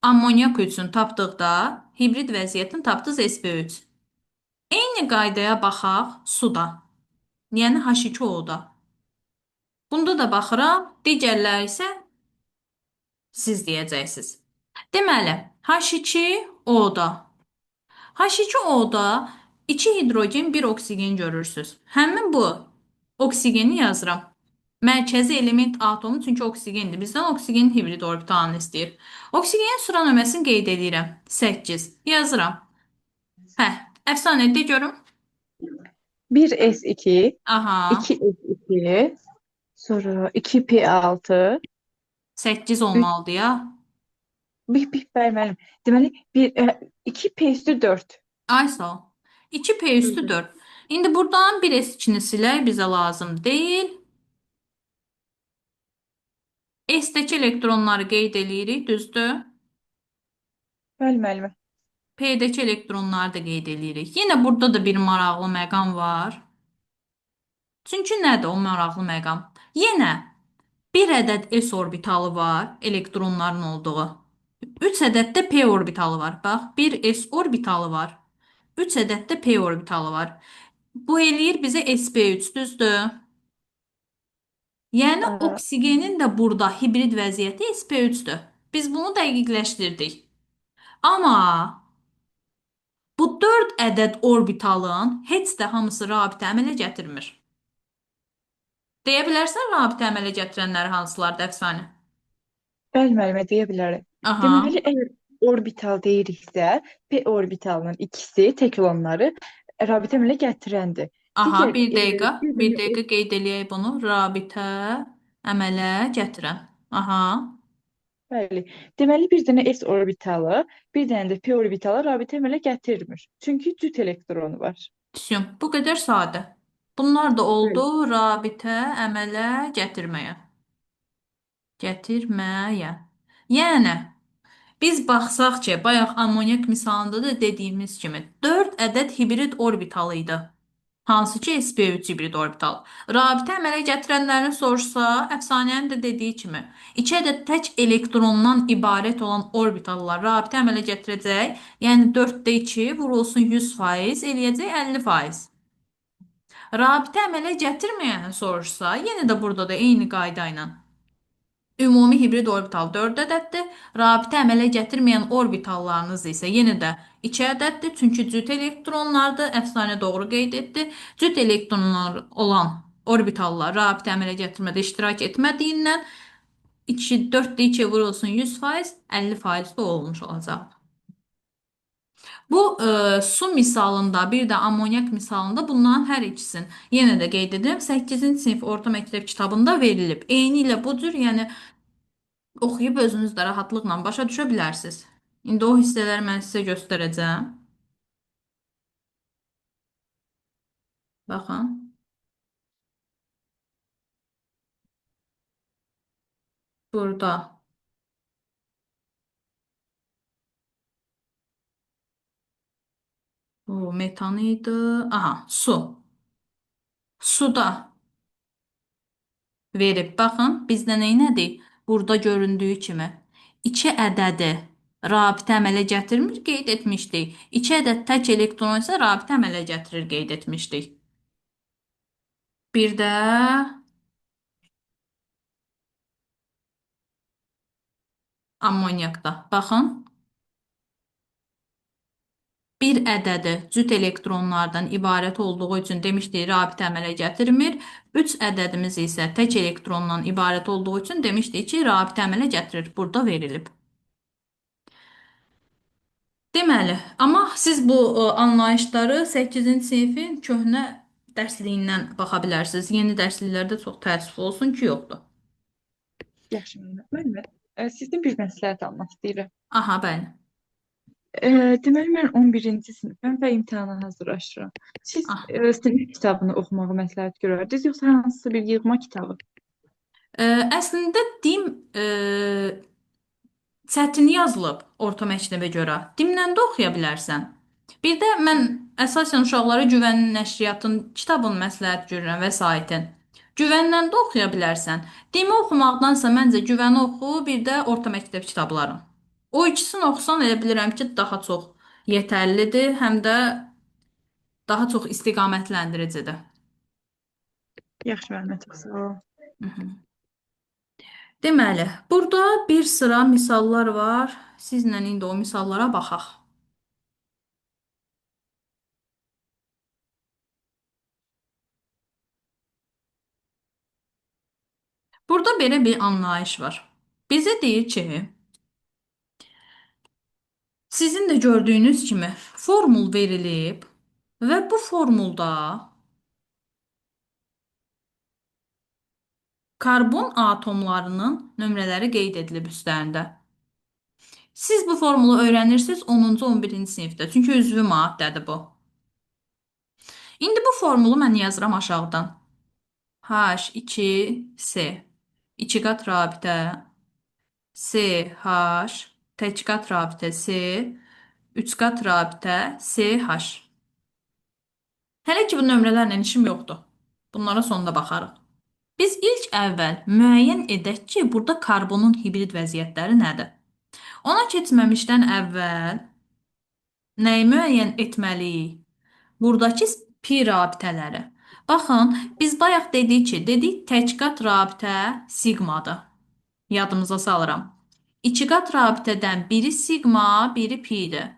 ammonyak üçün tapdıqda hibrid vəziyyətini tapdınız sp3. Eyni qaydaya baxaq suda. Yəni H2O-da. Bunda da baxıram, digərləri isə siz deyəcəksiniz. Deməli, H2O-da. H2O-da 2 hidrogen, 1 oksigen görürsüz. Həmin bu oksigeni yazıram. Mərkəzi element atomu çünki oksigendir. Bizdən oksigenin hibrid orbitalını istəyir. Oksigenin sıra nömrəsini qeyd edirəm. 8. Yazıram. Hə, əfsanə de görüm. 1s2, Aha, 2s2, sonra 2p6, 8 olmalıdır ya. bəli müəllim. Deməli, 2p üstü 4. Ay sağ ol. 2p üstü 4. İndi buradan bir S2-ni silək, bizə lazım deyil. S-dəki elektronları qeyd eləyirik, düzdür? Bəli müəllimə. P-dəki elektronları da qeyd eləyirik. Yenə burada da bir maraqlı məqam var. Çünki nədir o maraqlı məqam? Yenə bir ədəd s orbitalı var, elektronların olduğu. 3 ədəd də p orbitalı var. Bax, bir s orbitalı var. 3 ədəd də p orbitalı var. Bu eləyir bizə sp3, düzdür? Yəni Ə, oksigenin də burada hibrid vəziyyəti sp3-dür. Biz bunu dəqiqləşdirdik. Amma bu 4 ədəd orbitalın heç də hamısı rabitə əmələ gətirmir. Deyə bilərsən rabitə əmələ gətirənləri hansılardır əfsanə? bəli müəllimə, deyə bilərəm. Aha. Deməli, əgər orbital deyiriksə, p orbitalının ikisi tək olanları rabitə əmələ gətirəndir. Aha, Digər bir dəqiqə. bir Bir dənə dəqiqə qeyd eləyək bunu. Rabitə əmələ gətirən. Aha. bəli. Deməli, bir dənə s orbitalı, bir dənə də p orbitalı rabitə əmələ gətirmir. Çünki cüt elektronu var. Düşün. Bu qədər sadə. Bunlar da oldu Bəli. rabitə əmələ gətirməyə. Gətirməyə. Yəni biz baxsaq ki, bayaq ammonyak misalında da dediyimiz kimi 4 ədəd hibrid orbital idi. Hansı ki sp3 hibrid orbital. Rabitə əmələ gətirənlərini soruşsa, əfsanənin də dediyi kimi, 2 ədəd tək elektrondan ibarət olan orbitallar rabitə əmələ gətirəcək. Yəni 4-də 2 vurulsun 100%, eləyəcək 50%. Rabitə əmələ gətirməyəni soruşsa, yenə də burada da eyni qayda ilə ümumi hibrid orbital 4 ədəddir. Rabitə əmələ gətirməyən orbitallarınız isə yenə də 2 ədəddir. Çünki cüt elektronlardır. Əfsanə doğru qeyd etdi. Cüt elektronlar olan orbitallar rabitə əmələ gətirmədə iştirak etmədiyindən 2 4-də 2 vurulsun 100%, 50% də olmuş olacaq. Bu su misalında, bir də amonyak misalında bunların hər ikisini yenə də qeyd edirəm. 8-ci sinif orta məktəb kitabında verilib. Eyni ilə bu cür, yəni oxuyub özünüz də rahatlıqla başa düşə bilərsiniz. İndi o hissələri mən sizə göstərəcəm. Baxın, burada bu metan idi. Aha, su. Suda verib. Baxın, bizdə neynədir? Burada göründüyü kimi 2 ədədi rabitə əmələ gətirmir, qeyd etmişdik. 2 ədəd tək elektron isə rabitə əmələ gətirir, qeyd etmişdik. Bir də ammonyakda. Baxın, bir ədədi cüt elektronlardan ibarət olduğu üçün demişdik, rabitə əmələ gətirmir. 3 ədədimiz isə tək elektrondan ibarət olduğu üçün demişdik ki, rabitə əmələ gətirir. Burada verilib. Deməli, amma siz bu anlayışları 8-ci sinifin köhnə dərsliyindən baxa bilərsiniz. Yeni dərsliklərdə çox təəssüf olsun ki, yoxdur. Yaxşı müəllimə. Müəllimə, sizdən bir məsləhət almaq istəyirəm. Aha, bəli. Deməli mən 11-ci sinifəm və imtahana hazırlaşıram. Siz Ah. sinif kitabını oxumağı məsləhət görərdiniz, yoxsa hansısa bir yığma kitabı? Əslində deyim, çətin yazılıb orta məktəbə görə. Dimdən də oxuya bilərsən. Bir də mən əsasən uşaqlara Güvənin nəşriyyatın kitabını məsləhət görürəm, vəsaitin. Güvəndən də oxuya bilərsən. Dimi oxumaqdansa məncə Güvəni oxu, bir də orta məktəb kitablarını. O ikisini oxusan elə bilirəm ki, daha çox yetərlidir, həm də daha çox istiqamətləndirici. Yaxşı müəllimə, çox sağ ol. Deməli, burada bir sıra misallar var. Sizlə indi o misallara baxaq. Burada belə bir anlayış var. Bizə deyir ki, sizin də gördüyünüz kimi formul verilib və bu formulda karbon atomlarının nömrələri qeyd edilib üstlərində. Siz bu formulu öyrənirsiniz 10-cu, 11-ci sinifdə. Çünki üzvü maddədir bu. İndi bu formulu mən yazıram aşağıdan. H2S 2 qat rabitə CH tək qat rabitə C 3 qat rabitə CH. Hələ ki bu nömrələrlə işim yoxdur. Bunlara sonda baxarıq. Biz ilk əvvəl müəyyən edək ki, burada karbonun hibrid vəziyyətləri nədir? Ona keçməmişdən əvvəl nəyi müəyyən etməliyik? Buradakı pi rabitələri. Baxın, biz bayaq dedik ki, tək qat rabitə siqmadır. Yadımıza salıram. 2 qat rabitədən biri siqma, biri pidir.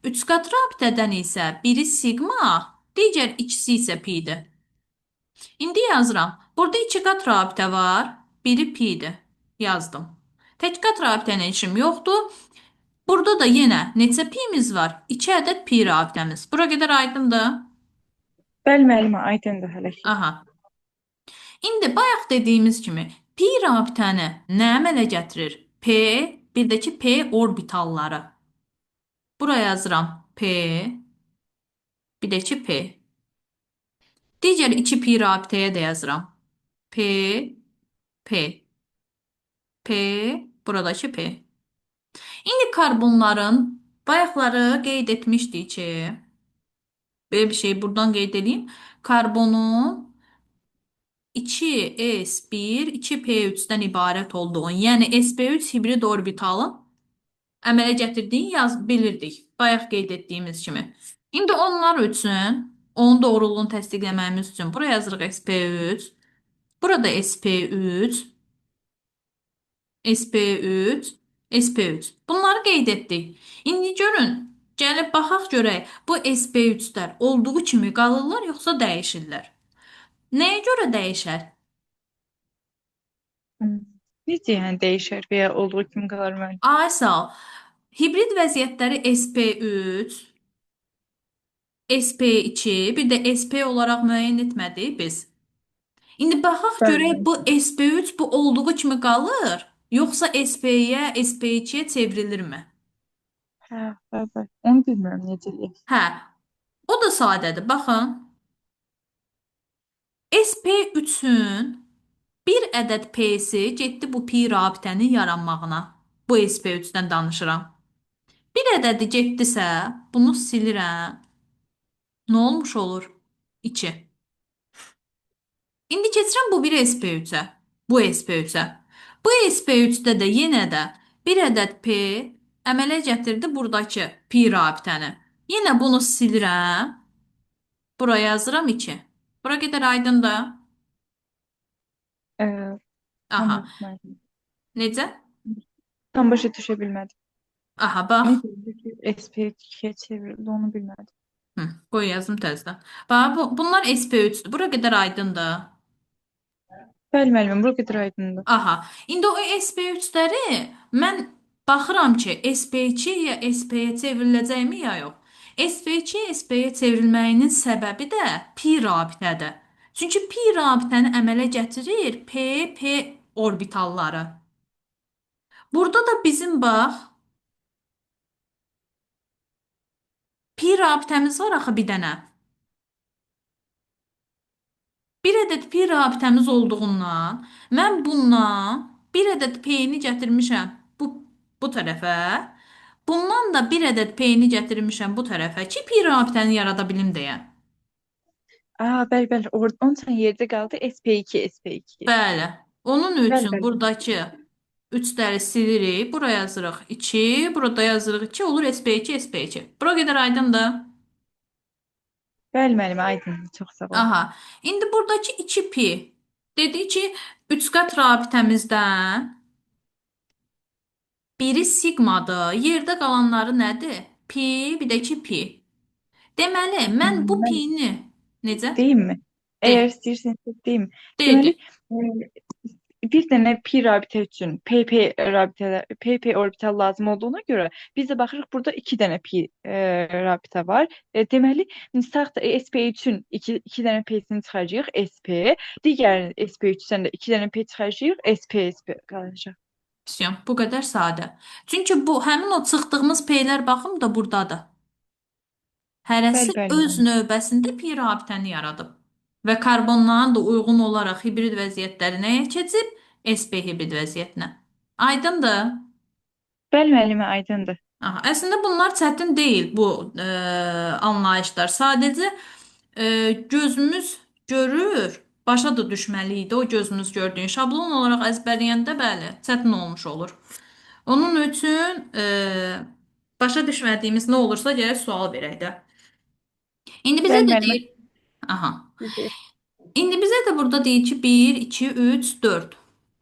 3 qat rabitədən isə biri siqma, digər ikisi isə pidir. İndi yazıram. Burada 2 qat rabitə var, biri pidir. Yazdım. Tək qat rabitə ilə işim yoxdur. Burada da yenə neçə pimiz var? 2 ədəd pi rabitəmiz. Bura qədər aydındır? Bəli müəllimə, aydındır hələ ki. Aha. İndi bayaq dediyimiz kimi pi rabitəni nə əmələ gətirir? P, bir də ki P orbitalları. Buraya yazıram P, bir də ki P. Digər 2 pi rabitəyə də yazıram. P, P, P, buradakı P. İndi karbonların bayaqları qeyd etmişdik ki, Böyle bir şey buradan qeyd edeyim. Karbonun 2s1, 2p3-dən ibarət olduğunu, yəni sp3 hibrid orbitalın əmələ gətirdiyini bilirdik. Bayaq qeyd etdiyimiz kimi. İndi onlar üçün, onun doğruluğunu təsdiqləməyimiz üçün buraya yazırıq sp3, burada sp3, sp3, sp3. Bunları qeyd etdik. İndi görün, gəlib baxaq görək, bu sp3-lər olduğu kimi qalırlar yoxsa dəyişirlər? Nəyə görə dəyişər? Hmm. Necə yəni dəyişər və ya olduğu kimi qalar müəllim? Ay sağ ol. Hibrid vəziyyətləri sp3, sp2, bir də sp olaraq müəyyən etmədik biz. İndi baxaq görək Bəli. bu sp3 bu olduğu kimi qalır, yoxsa sp-yə, sp2-yə çevrilirmi? Hə, bəli. Onu bilmirəm necə eləyək. Hə, o da sadədir. Baxın, sp3-ün bir ədəd p-si getdi bu pi rabitənin yaranmağına. Bu sp3-dən danışıram. Bir ədədi getdisə, bunu silirəm. Nə olmuş olur? 2. İndi keçirəm bu bir sp3-ə. Bu sp3-ə. Bu sp3-də də yenə də bir ədəd p əmələ gətirdi buradakı pi rabitəni. Yenə bunu silirəm. Buraya yazıram 2. Bura qədər aydındır. Ee, tam Aha. yox müəllim. Necə? Tam başa düşə bilmədim. Aha, bax. Necə oldu ki, SP2-yə çevrildi, onu bilmədim. Hı, qoy yazım təzədən. Bax, bunlar sp3-dür. Bura qədər aydındır. Bəli müəllimim, bu qədər aydındır. Aha. İndi o SP3-ləri mən baxıram ki, SP2 ya SP-yə çevriləcəkmi ya yox. SP2 SP-yə çevrilməyinin səbəbi də pi rabitədir. Çünki pi rabitəni əmələ gətirir p orbitalları. Burada da bizim bax pi rabitəmiz var axı bir dənə. Bir ədəd pi rabitəmiz olduğundan mən bundan bir ədəd p-ni gətirmişəm bu tərəfə. Bundan da bir ədəd p-ni gətirmişəm bu tərəfə ki, pi rabitəni yarada bilim deyə. Aa, bəli, bəli. Onun üçün yerdə qaldı SP2, SP2. Bəli. Onun Bəli, üçün bəli. buradakı 3-ləri silirik. Buraya yazırıq 2, burada yazırıq 2, olur SP2, SP2. Bura qədər aydındır. Bəli müəllimə, aydındır. Çox sağ olun. Aha. İndi buradakı 2pi dedi ki, 3 qat rabitəmizdən biri sigmadır. Yerdə qalanları nədir? Pi, bir də 2pi. Deməli, mən bu Mən pi-ni necə? deyim mi? De, Əgər istəyirseniz deyim. de, Deməli, de. bir dənə pi rabitə üçün PP orbital lazım olduğuna görə biz də baxırıq burada iki dənə pi rabitə var. Deməli, sağ SP3-ün iki dənə p-sini çıxaracağıq SP, digər SP3-dən də iki dənə p çıxaracağıq SP qalacaq. Всё, bu qədər sadə. Çünki bu həmin o çıxdığımız p-lər baxım da burdadır. Hərəsi Bəli, bəli, öz müəllim. növbəsində pi rabitəni yaradıb. Və karbonların da uyğun olaraq hibrid vəziyyətləri nəyə keçib? sp hibrid vəziyyətinə. Aydındır? Bəli, müəllimə, aydındır. Aha, əslində bunlar çətin deyil bu anlayışlar. Sadəcə gözümüz görür, başa da düşməli idi o gözümüz gördüyün. Şablon olaraq əzbərləyəndə bəli, çətin olmuş olur. Onun üçün başa düşmədiyimiz nə olursa gərək sual verək də. İndi bizə Bəli, də müəllimə. deyir, aha. Düzdür. İndi bizə də burada deyir ki, 1, 2, 3, 4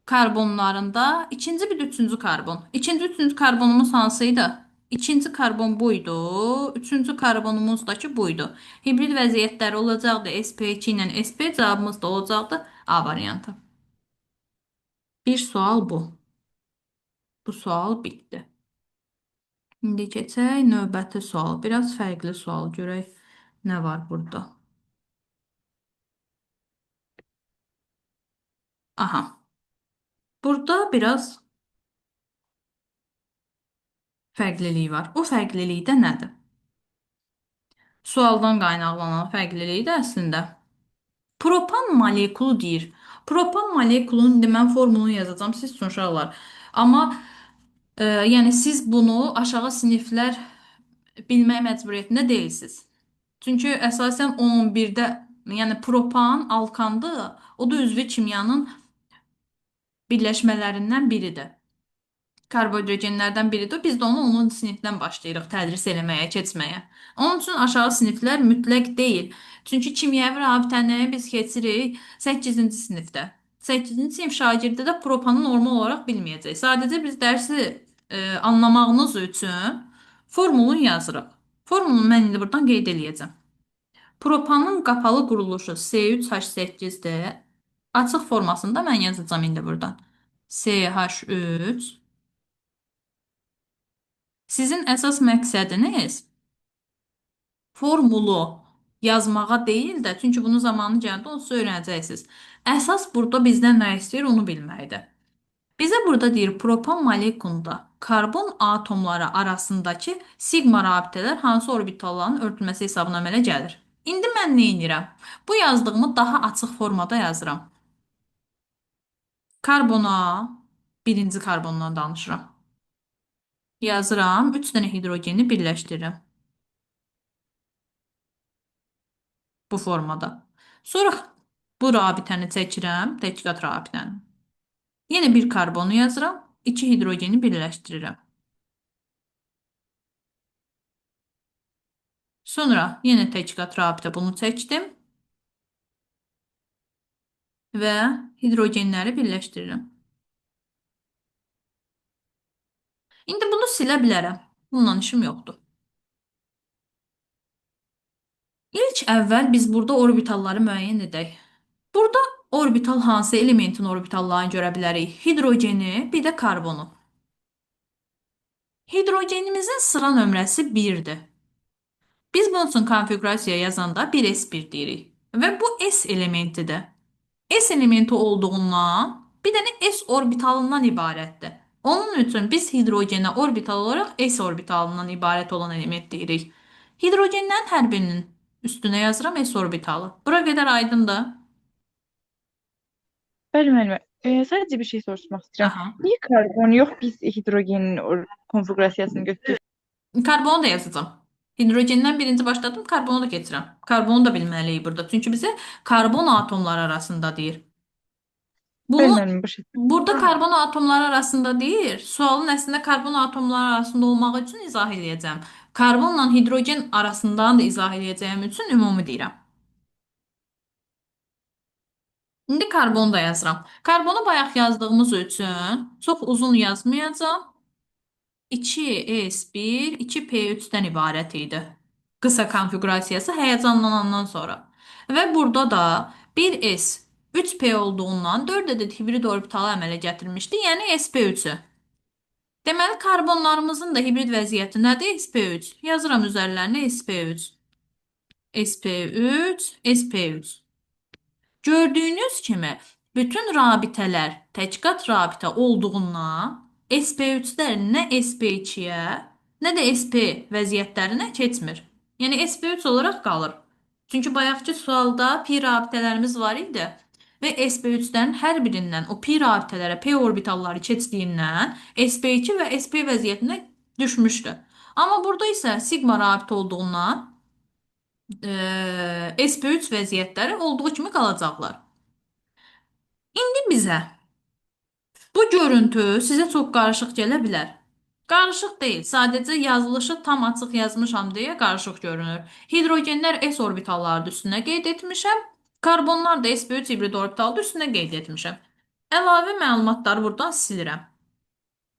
karbonlarında ikinci bir de üçüncü karbon. İkinci, üçüncü karbonumuz hansıydı? İkinci karbon buydu. Üçüncü karbonumuz da ki buydu. Hibrid vəziyyətləri olacaqdı sp2 ilə sp. Cavabımız da olacaqdı A variantı. Bir sual bu. Bu sual bitdi. İndi keçək növbəti sual. Biraz fərqli sual görək nə var burada. Aha. Burada biraz fərqlilik var. O fərqlilik də nədir? Sualdan qaynaqlanan fərqlilik də əslində propan molekulu deyir. Propan molekulunun indi mən formulunu yazacağam siz üçün uşaqlar. Amma yəni siz bunu aşağı siniflər bilmək məcburiyyətində deyilsiniz. Çünki əsasən 11-də, yəni propan, alkandı, o da üzvü kimyanın birləşmələrindən biridir. Karbohidrogenlərdən biridir. Biz də onu onun sinifdən başlayırıq tədris eləməyə, keçməyə. Onun üçün aşağı siniflər mütləq deyil. Çünki kimyəvi rabitəni biz keçirik 8-ci sinifdə. 8-ci sinif şagirdi də propanı normal olaraq bilməyəcək. Sadəcə biz dərsi anlamağınız üçün formulu yazırıq. Formulu mən indi buradan qeyd eləyəcəm. Propanın qapalı quruluşu C3H8-dir. Açıq formasında mən yazacağam indi buradan. CH3. Sizin əsas məqsədiniz formulu yazmağa deyil də, çünki bunu zamanı gəldi onsuz öyrənəcəksiniz. Əsas burada bizdən nə istəyir onu bilməkdir. Bizə burada deyir propan molekulunda karbon atomları arasındakı sigma rabitələr hansı orbitalların örtülməsi hesabına əmələ gəlir. İndi mən nə edirəm? Bu yazdığımı daha açıq formada yazıram. Karbona, birinci karbondan danışıram. Yazıram, 3 dənə hidrogeni birləşdirirəm bu formada. Sonra bu rabitəni çəkirəm, təkrat rabitəni. Yenə bir karbonu yazıram, 2 hidrogeni birləşdirirəm. Sonra yenə təkrat rabitə bunu çəkdim və hidrogenləri birləşdirirəm. İndi bunu silə bilərəm. Bununla işim yoxdur. İlk əvvəl biz burada orbitalları müəyyən edək. Burada orbital hansı elementin orbitallarını görə bilərik? Hidrogeni, bir də karbonu. Hidrogenimizin sıra nömrəsi 1-dir. Biz bunun üçün konfiqurasiya yazanda 1s1 deyirik. Və bu S elementidir. S elementi olduğundan bir dənə S orbitalından ibarətdir. Onun üçün biz hidrogenə orbital olaraq S orbitalından ibarət olan element deyirik. Hidrogenlərin hər birinin üstünə yazıram S orbitalı. Bura qədər aydındır? Bəli, müəllimə. Sadəcə bir şey soruşmaq istəyirəm. Aha. Niyə karbon yox, biz hidrogenin konfigurasiyasını götürürük? Karbonu da yazacağam. Hidrogendən birinci başladım, karbonu da keçirəm. Karbonu da bilməliyik burada. Çünki bizə karbon atomları arasında deyir. Bəli, Bunu müəllimə, başa düşdüm. burada karbon atomları arasında deyir. Sualın əslində karbon atomları arasında olmağı üçün izah eləyəcəm. Karbonla hidrogen arasından da izah eləyəcəyim üçün ümumi deyirəm. İndi karbonu da yazıram. Karbonu bayaq yazdığımız üçün çox uzun yazmayacağam. 2s1, 2p3-dən ibarət idi. Qısa konfiqurasiyası həyəcanlanandan sonra. Və burada da 1s 3p olduğundan 4 ədəd hibrid orbitalı əmələ gətirmişdi, yəni sp3-ü. Deməli, karbonlarımızın da hibrid vəziyyəti nədir? sp3. Yazıram üzərlərinə sp3. sp3, sp3. Gördüyünüz kimi bütün rabitələr təkqat rabitə olduğundan SP3-lər nə SP2-yə, nə də SP vəziyyətlərinə keçmir. Yəni SP3 olaraq qalır. Çünki bayaqki sualda pi rabitələrimiz var idi və SP3-lərin hər birindən o pi rabitələrə p orbitalları keçdiyindən SP2 və SP vəziyyətinə düşmüşdü. Amma burada isə sigma rabitə olduğundan SP3 vəziyyətləri olduğu kimi qalacaqlar. İndi bizə bu görüntü sizə çox qarışıq gələ bilər. Qarışıq deyil, sadəcə yazılışı tam açıq yazmışam deyə qarışıq görünür. Hidrogenlər s orbitalları üstünə qeyd etmişəm, karbonlar da sp3 hibrid orbitalı üstünə qeyd etmişəm. Əlavə məlumatları buradan silirəm.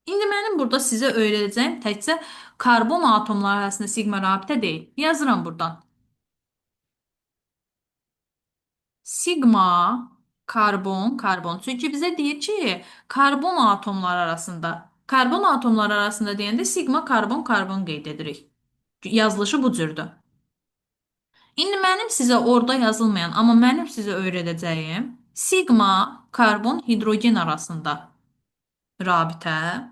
İndi mənim burada sizə öyrədəcəyim təkcə karbon atomları arasında sigma rabitə deyil. Yazıram buradan. Sigma, karbon, karbon. Çünki bizə deyir ki, karbon atomları arasında. Karbon atomları arasında deyəndə sigma, karbon, karbon qeyd edirik. Yazılışı bu cürdür. İndi mənim sizə orada yazılmayan, amma mənim sizə öyrədəcəyim sigma, karbon, hidrogen arasında rabitə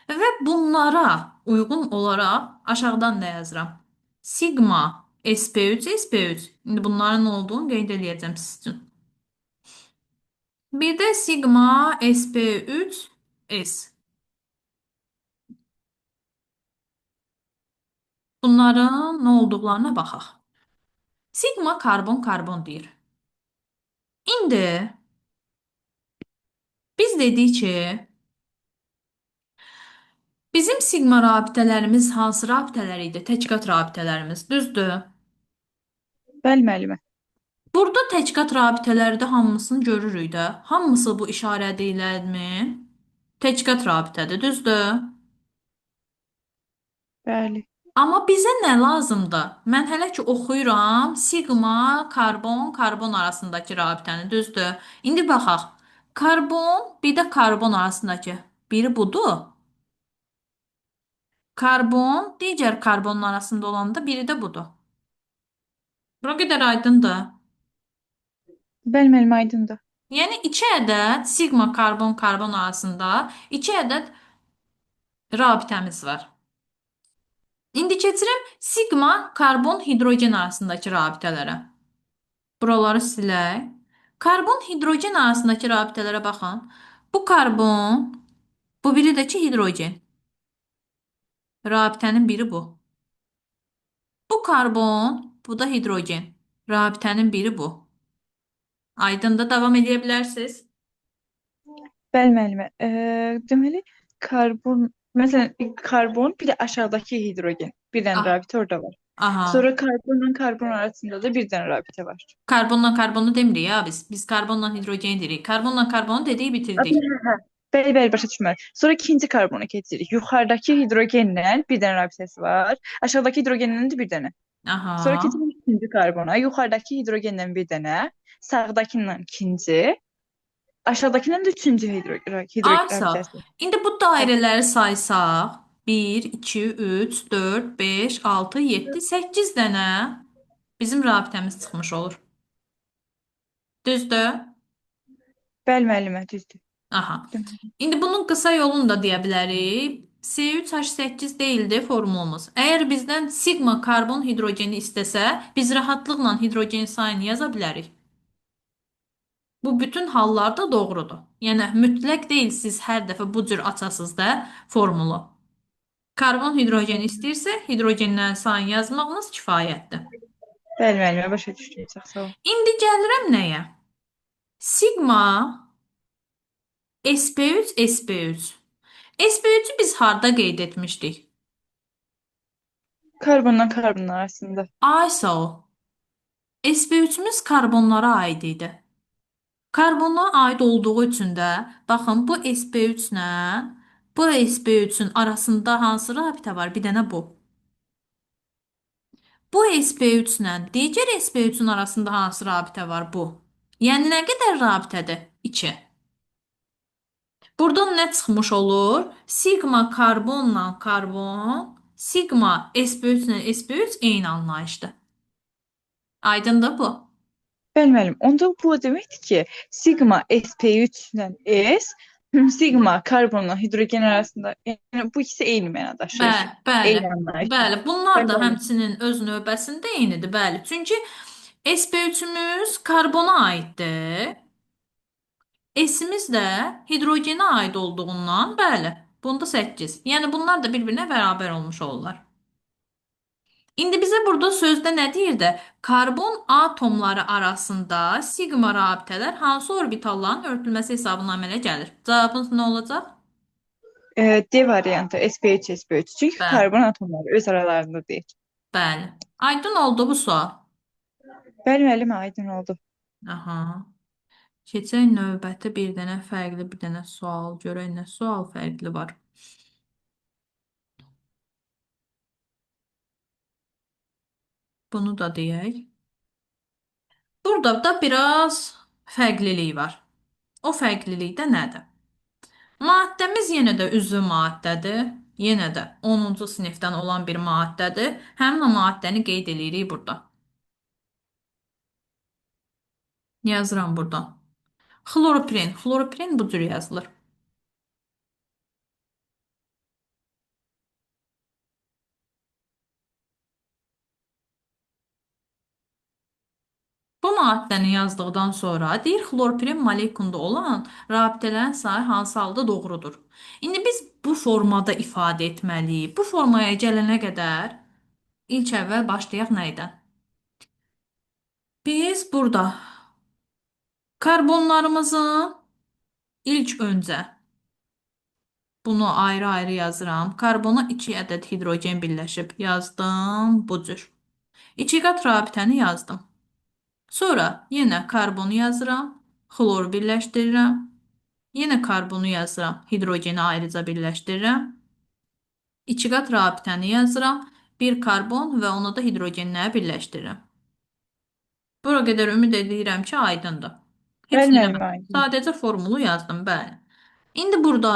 və bunlara uyğun olaraq aşağıdan da yazıram. Sigma, sp3, sp3. İndi bunların nə olduğunu qeyd eləyəcəm sizin üçün. Bir de sigma sp3s. Bunların nə olduqlarına baxaq. Sigma karbon karbon deyir. İndi biz dedik ki, bizim sigma rabitələrimiz hansı rabitələr idi? Təcqat rabitələrimiz, düzdür? Bəli, müəllimə. Burada təcqat rabitələrdə hamısını görürük də. Hamısı bu işarə edilərmi? Təcqat rabitədir, düzdür? Bəli. Amma bizə nə lazımdır? Mən hələ ki oxuyuram sigma karbon karbon arasındakı rabitəni, düzdür? İndi baxaq. Karbon bir də karbon arasındakı biri budur. Karbon digər karbonun arasında olan da biri də budur. Bura qədər aydındır. Bəli, müəllimə, aydındır. Yəni 2 ədəd sigma karbon karbon arasında 2 ədəd rabitəmiz var. İndi keçirəm sigma karbon hidrogen arasındakı rabitələrə. Buraları silək. Karbon hidrogen arasındakı rabitələrə baxın. Bu karbon, bu biri də ki hidrogen. Rabitənin biri bu. Bu karbon, bu da hidrogen. Rabitənin biri bu. Aydındır, davam edə bilərsiniz. Bəli, müəllimə. Deməli, karbon, məsələn, karbon bir də aşağıdakı hidrogen. Bir dənə Ah, rabitə orada var. aha. Sonra karbonla karbon arasında da bir dənə rabitə var. Karbonla karbonu demirik ya biz. Biz karbonla hidrogeni deyirik. Karbonla karbonu dedik, Hə, bitirdik. hə. Bəli, bəli, başa düşmədim. Sonra ikinci karbona keçirik. Yuxarıdakı hidrogenlə bir dənə rabitəsi var. Aşağıdakı hidrogenlə də bir dənə. Sonra Aha. keçirik ikinci karbona. Yuxarıdakı hidrogenlə bir dənə, sağdakıyla ikinci, aşağıdakıyla da üçüncü Aysa, rabitəsi. indi bu dairələri saysaq, 1, 2, 3, 4, 5, 6, 7, 8 dənə bizim rabitəmiz çıxmış olur. Düzdür? Bəli, müəllimə, düzdür. Aha. İndi bunun qısa yolunu da deyə bilərik. C3H8 deyildi formulumuz. Əgər bizdən sigma karbon hidrogeni istəsə, biz rahatlıqla hidrogen sayını yaza bilərik. Bu bütün hallarda doğrudur. Yəni mütləq deyil siz hər dəfə bu cür açasınız da formulu. Karbon hidrogen istəyirsə, hidrogenlərin sayını yazmağınız kifayətdir. Bəli, müəllimə, başa düşdüm. Çox sağ ol. İndi gəlirəm nəyə? Sigma sp3 sp3. sp3-ü biz harda qeyd etmişdik? Karbonla karbonun arasında. Ay sağ ol. sp3-ümüz karbonlara aid idi. Karbona aid olduğu üçün də baxın bu sp3 ilə bu sp3-ün arasında hansı rabitə var? Bir dənə bu. Bu sp3 ilə digər sp3-ün arasında hansı rabitə var? Bu. Yəni nə qədər rabitədir? 2. Buradan nə çıxmış olur? Sigma karbonla karbon, sigma sp3 ilə sp3 eyni anlayışdır. Aydındır bu? Bəli, müəllim. Onda bu o deməkdir ki, sigma sp3 ilə s, sigma karbonla hidrogen arasında, yəni bu ikisi eyni məna daşıyır. Bəli, bəli. Eyni anlayışda. Bəli, bunlar Bəli, da müəllim. həmçinin öz növbəsində eynidir, bəli. Çünki sp3-ümüz karbona aiddir. S-imiz də hidrogenə aid olduğundan, bəli, bunda 8. Yəni bunlar da bir-birinə bərabər olmuş olurlar. İndi bizə burada sözdə nə deyirdi? Karbon atomları arasında sigma rabitələr hansı orbitalların örtülməsi hesabına əmələ gəlir? Cavabınız nə olacaq? D variantı sp3 sp3. Çünki Bəli, karbon atomları öz aralarında deyil. bəli. Aydın oldu bu sual. Bəli, müəllim, aydın oldu. Aha. Keçək növbəti bir dənə fərqli bir dənə sual. Görək nə sual fərqli var. Bunu da deyək. Burada da biraz fərqlilik var. O fərqlilik də nədir? Maddəmiz yenə də üzvü maddədir. Yenə də 10-cu sinifdən olan bir maddədir. Həmin o maddəni qeyd eləyirik burada. Yazıram burada. Xloropirin. Xloropirin bu cür yazılır. Bu maddəni yazdıqdan sonra deyir xlorpirin molekulunda olan rabitələrin sayı hansı halda doğrudur. İndi biz bu formada ifadə etməliyik. Bu formaya gələnə qədər ilk əvvəl başlayaq nə ilə? Biz burada karbonlarımızın ilk öncə bunu ayrı-ayrı yazıram. Karbona 2 ədəd hidrogen birləşib yazdım bu cür. 2 qat rabitəni yazdım. Sonra yenə karbonu yazıram, xloru birləşdirirəm. Yenə karbonu yazıram, hidrogeni ayrıca birləşdirirəm. 2 qat rabitəni yazıram, bir karbon və onu da hidrogenlə birləşdirirəm. Bura qədər ümid edirəm ki, aydındır. Heç Bəli nə müəllim, eləmədim. aydın. Sadəcə formulu yazdım, bəli. İndi burada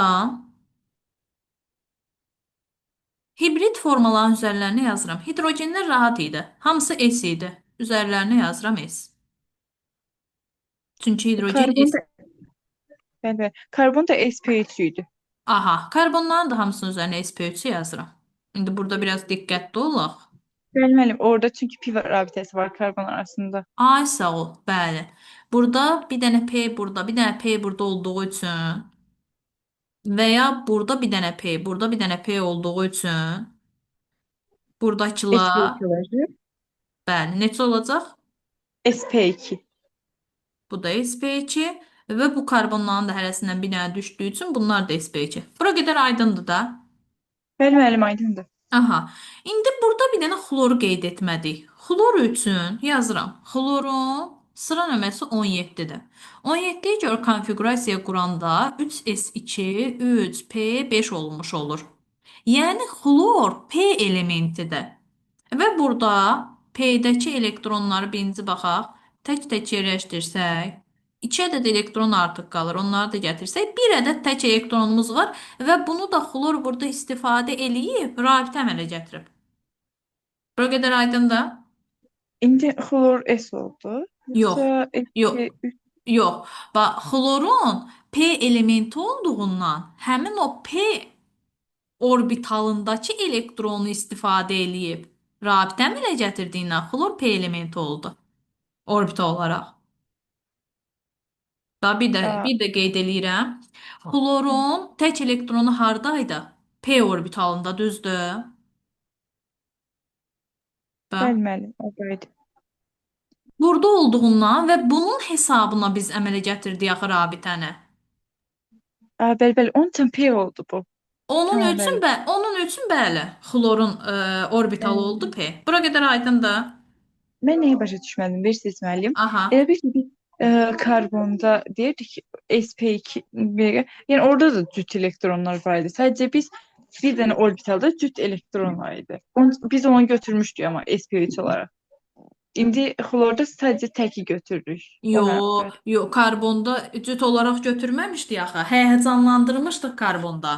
hibrid formaların üzərlərinə yazıram. Hidrogenlər rahat idi. Hamısı S idi. Üzərlərinə yazıram S. Çünki hidrogen Karbon S. da, bəli, bəli. Karbon da sp3 idi. Aha, karbonların da hamısının üzərinə SP3 yazıram. İndi burada biraz diqqətli olaq. Bəli müəllim, orada çünki pi rabitəsi var karbon arasında. Ay sağ ol, bəli. Burada bir dənə P burada, bir dənə P burada olduğu üçün və ya burada bir dənə P, burada bir dənə P olduğu üçün sp3 buradakılar, olacaq. bəli, neçə olacaq? sp2. Bu da SP2 və bu karbonların da hərəsindən bir dənə düşdüyü üçün bunlar da SP2. Bura qədər aydındır da. Bəli müəllim, aydındır. Aha. İndi burada bir dənə xloru qeyd etmədik. Xlor üçün yazıram. Xlorun sıra nömrəsi 17-dir. 17-yə görə konfiqurasiya quranda 3s2, 3p5 olmuş olur. Yəni xlor p elementidir. Və burada P-dəki elektronları birinci baxaq, tək-tək yerləşdirsək, 2 ədəd elektron artıq qalır. Onları da gətirsək, bir ədəd tək elektronumuz var və bunu da xlor burada istifadə eləyib, rabitə əmələ gətirib. Bura qədər aydındır? İndi xlor S oldu. Yox. Yoxsa Yox. sp3? Yox. Bax, xlorun P elementi olduğundan həmin o P orbitalındakı elektronu istifadə eləyib. Rabitə əmələ gətirdiyindən xlor P elementi oldu orbital olaraq. Da bir də qeyd eləyirəm. Xlorun tək elektronu hardaydı? P orbitalında, düzdür? Bax. Bəli müəllim, oradaydı. Burada olduğundan və bunun hesabına biz əmələ gətirdik axı rabitəni. Bəli, bəli, onun üçün P oldu bu. Tamam, bəli. Onun üçün bəli, xlorun orbitalı oldu P. Bura qədər aydındır? Mən nəyi başa düşmədim, bilirsiniz müəllim? Aha. Elə bil ki, biz karbonda deyirdik ki, sp2, yəni orada da cüt elektronlar var idi. Sadəcə biz bir dənə orbitalda cüt elektron var idi. Biz onu götürmüşdük amma sp3 olaraq. İndi xlorda sadəcə təki götürürük. O Yo, məqdar. yo, karbonda cüt olaraq götürməmişdik axı. Həyəcanlandırmışdıq karbonda.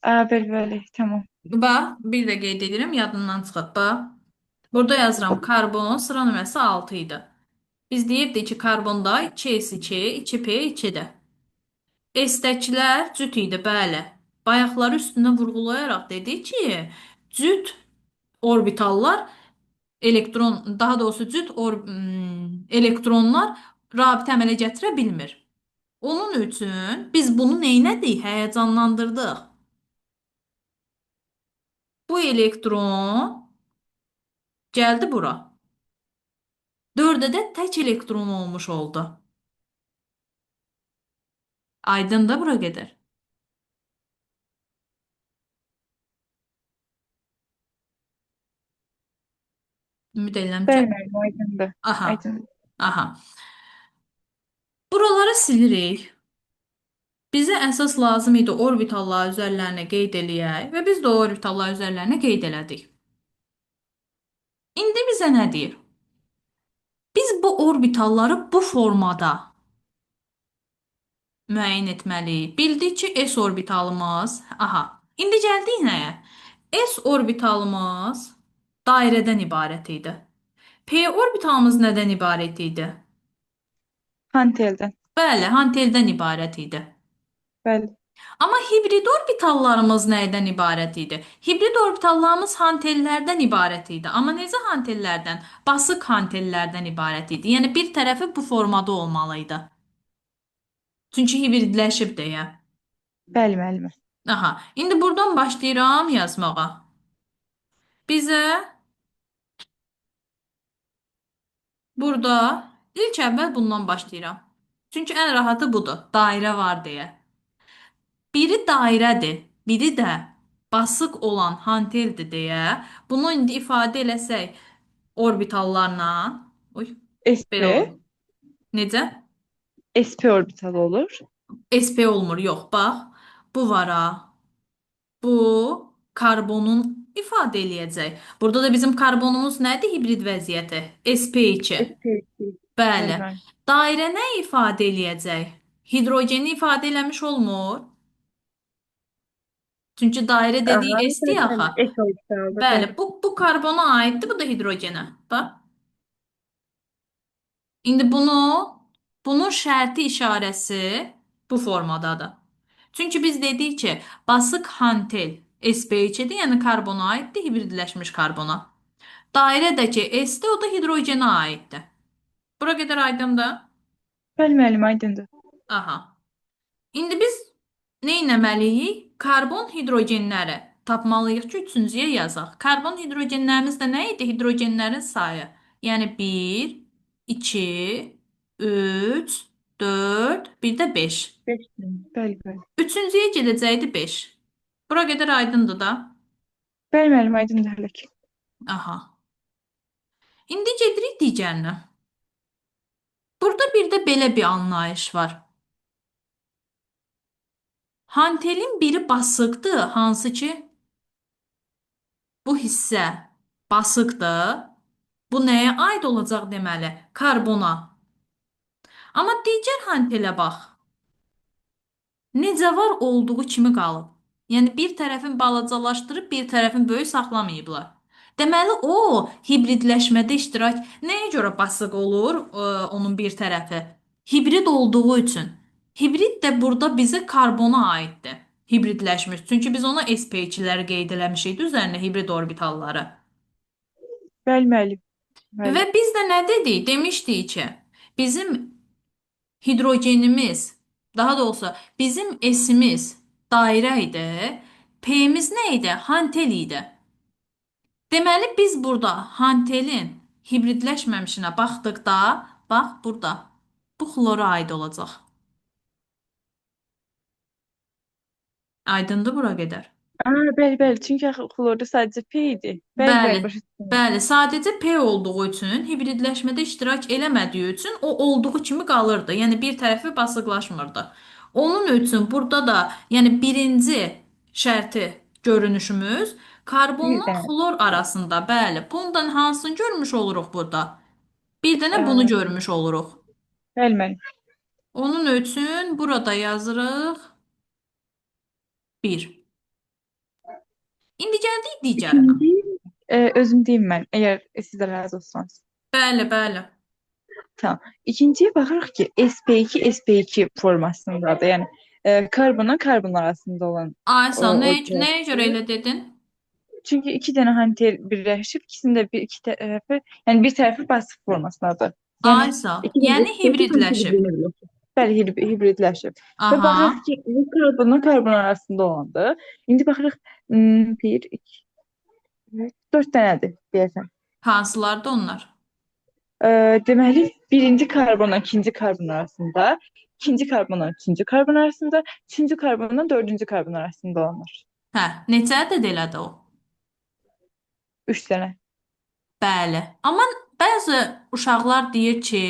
Bəli, bəli, tamam. Bax, bir də qeyd edirəm, yadından çıxıb. Bax, burada yazıram karbon sıra nömrəsi 6 idi. Biz deyibdik ki, karbonda 2s2, 2p2-dir. S-dəkilər cüt idi, bəli. Bayaqları üstünə vurğulayaraq dedik ki, cüt orbitallar daha doğrusu elektronlar rabitə əmələ gətirə bilmir. Onun üçün biz bunu neynədik? Həyəcanlandırdıq. Bu elektron gəldi bura. 4 ədəd tək elektron olmuş oldu. Aydın da bura qədər. Ümid edirəm ki, Bəli, müəllim, aydındır. aha, Aydındır. aha. Buraları silirik. Bizə əsas lazım idi orbitallar üzərlərinə qeyd eləyək və biz də o orbitallar üzərlərinə qeyd elədik. İndi bizə nə deyir? Biz bu orbitalları bu formada müəyyən etməliyik. Bildik ki, S orbitalımız, aha. İndi gəldik nəyə? S orbitalımız dairədən ibarət idi. P orbitalımız nədən ibarət idi? Hanteldən. Bəli, hanteldən ibarət idi. Bəli. Amma hibrid orbitallarımız nədən ibarət idi? Hibrid orbitallarımız hantellərdən ibarət idi. Amma necə hantellərdən? Basıq hantellərdən ibarət idi. Yəni bir tərəfi bu formada olmalı idi. Çünki hibridləşib deyə. Bəli, müəllim. Aha, indi buradan başlayıram yazmağa. Bizə Burada ilk əvvəl bundan başlayıram. Çünki ən rahatı budur. Dairə var deyə. Biri dairədir, biri də basıq olan hanteldir deyə bunu indi ifadə eləsək orbitallarla, oy, belə sp, olur. Necə? sp orbitalı olur. SP olmur, yox. Bax, bu var ha. Bu karbonun ifadə eləyəcək. Burada da bizim karbonumuz nədir? Hibrid vəziyyəti. SP2. sp2. Bəli, Bəli. bəli. Dairə nə ifadə eləyəcək? Hidrogeni ifadə eləmiş olmur. Çünki dairə dediyi Aha, S-dir axı. bəli, s orbitalıdır, Bəli, bəli. bu karbona aiddir, bu da hidrogenə. Bax. İndi bunun şərti işarəsi bu formadadır. Çünki biz dedik ki, basıq hantel sp2-dir, yəni karbona aiddir, hibridləşmiş karbona. Dairədəki S-də o da hidrogenə aiddir. Bura qədər aydındır? Bəli, müəllim, aydındır. Aha. İndi biz nə etməliyik? Karbon hidrogenləri tapmalıyıq ki, üçüncüyə yazaq. Karbon hidrogenlərimiz də nə idi? Hidrogenlərin sayı. Yəni bir, 2, 3, 4, bir də 5. 5. Bəli, bəli. Üçüncüyə gedəcəkdi 5. Bura qədər aydındır da. Bəli, müəllim, aydındır hələ ki. Aha. İndi gedirik digərinə. Burada bir də belə bir anlayış var. Hantelin biri basıqdır, hansı ki bu hissə basıqdır. Bu nəyə aid olacaq deməli? Karbona. Amma digər hantelə bax. Necə var olduğu kimi qalıb. Yəni bir tərəfin balacalaşdırıb, bir tərəfin böyük saxlamayıblar. Deməli o hibridləşmədə iştirak nəyə görə basıq olur, onun bir tərəfi? Hibrid olduğu üçün. Hibrid də burada bizə karbona aiddir. Hibridləşmiş. Çünki biz ona sp2-ləri qeyd eləmişik üzərinə hibrid orbitalları. Bəli, müəllim, Və bəli. biz də nə dedik? Demişdik ki, bizim hidrogenimiz, daha doğrusu bizim S'imiz dairə idi, P'miz nə idi? Hantel idi. Deməli biz burada hantelin hibridləşməmişinə baxdıqda, bax burada bu xlora aid olacaq. Aydındır bura qədər. Bəli, bəli. Çünki axı xlorda sadəcə P idi. Bəli, Bəli, bəli, başa düşdüm. bəli. Sadəcə P olduğu üçün, hibridləşmədə iştirak eləmədiyi üçün o olduğu kimi qalırdı. Yəni bir tərəfi basıqlaşmırdı. Onun üçün burada da, yəni birinci şərti görünüşümüz Bir karbonla dənə. xlor arasında, bəli. Bundan hansını görmüş oluruq burada? Bir dənə bunu Ə, görmüş oluruq. bəli, müəllim. Onun üçün burada yazırıq 1. İndi gəldik digərinə. İkinci, özüm deyim mən, əgər siz də razı olsanız. Bəli, bəli. Tamam. İkinciyə baxırıq ki, sp2 sp2 formasındadır. Yəni karbonla karbon arasında olan Aysa, nəyə görə orbitaldır. elə dedin? Çünki iki dənə hantel birləşib, ikisinin də iki tərəfi, yəni bir tərəfi basif formasındadır. Yəni Aysa, iki dənə yəni sp2 hantel hibridləşib. birbirine birləşib. Bəli, hibridləşib. Və baxırıq Aha. ki, bu karbonla karbon arasında olandır. İndi baxırıq, bir, iki, üç, dörd dənədir deyəsən. Hansılardı onlar? Deməli, birinci karbonla ikinci karbon arasında, ikinci karbonla üçüncü karbon arasında, üçüncü karbonla dördüncü karbon arasında olanlar. Hə, neçə ədəd elədi o? Üç dənə. Bəli. Amma bəzi uşaqlar deyir ki,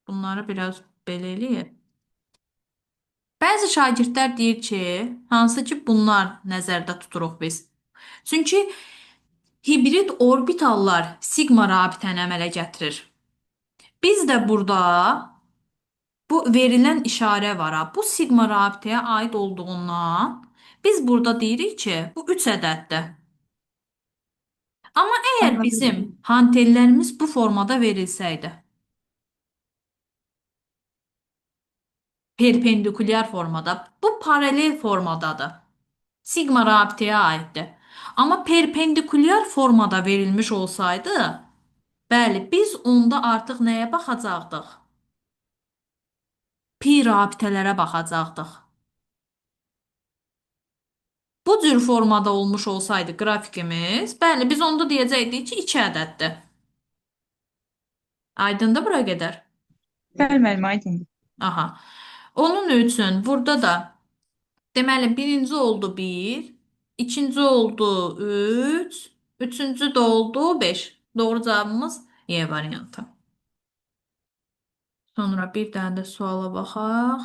bunları biraz belə eləyir. Bəzi şagirdlər deyir ki, hansı ki bunlar nəzərdə tuturuq biz. Çünki hibrid orbitallar sigma rabitəni əmələ gətirir. Biz də burada bu verilən işarə var ha. Bu sigma rabitəyə aid olduğundan biz burada deyirik ki, bu 3 ədəddir. Amma əgər bizim Anladım. hantellərimiz bu formada verilsəydi, perpendikulyar formada, bu paralel formadadır. Sigma rabitəyə aiddir. Amma perpendikulyar formada verilmiş olsaydı, bəli, biz onda artıq nəyə baxacaqdıq? Pi rabitələrə baxacaqdıq. Bu cür formada olmuş olsaydı qrafikimiz, bəli, biz onda deyəcəkdik ki, 2 ədəddir. Aydındır bura qədər. Bəli, müəllim, aydındır. Aha. Onun üçün burada da deməli birinci oldu bir, ikinci oldu üç, üçüncü de oldu beş. Doğru cevabımız Y variantı. Sonra bir tane de suala baxaq.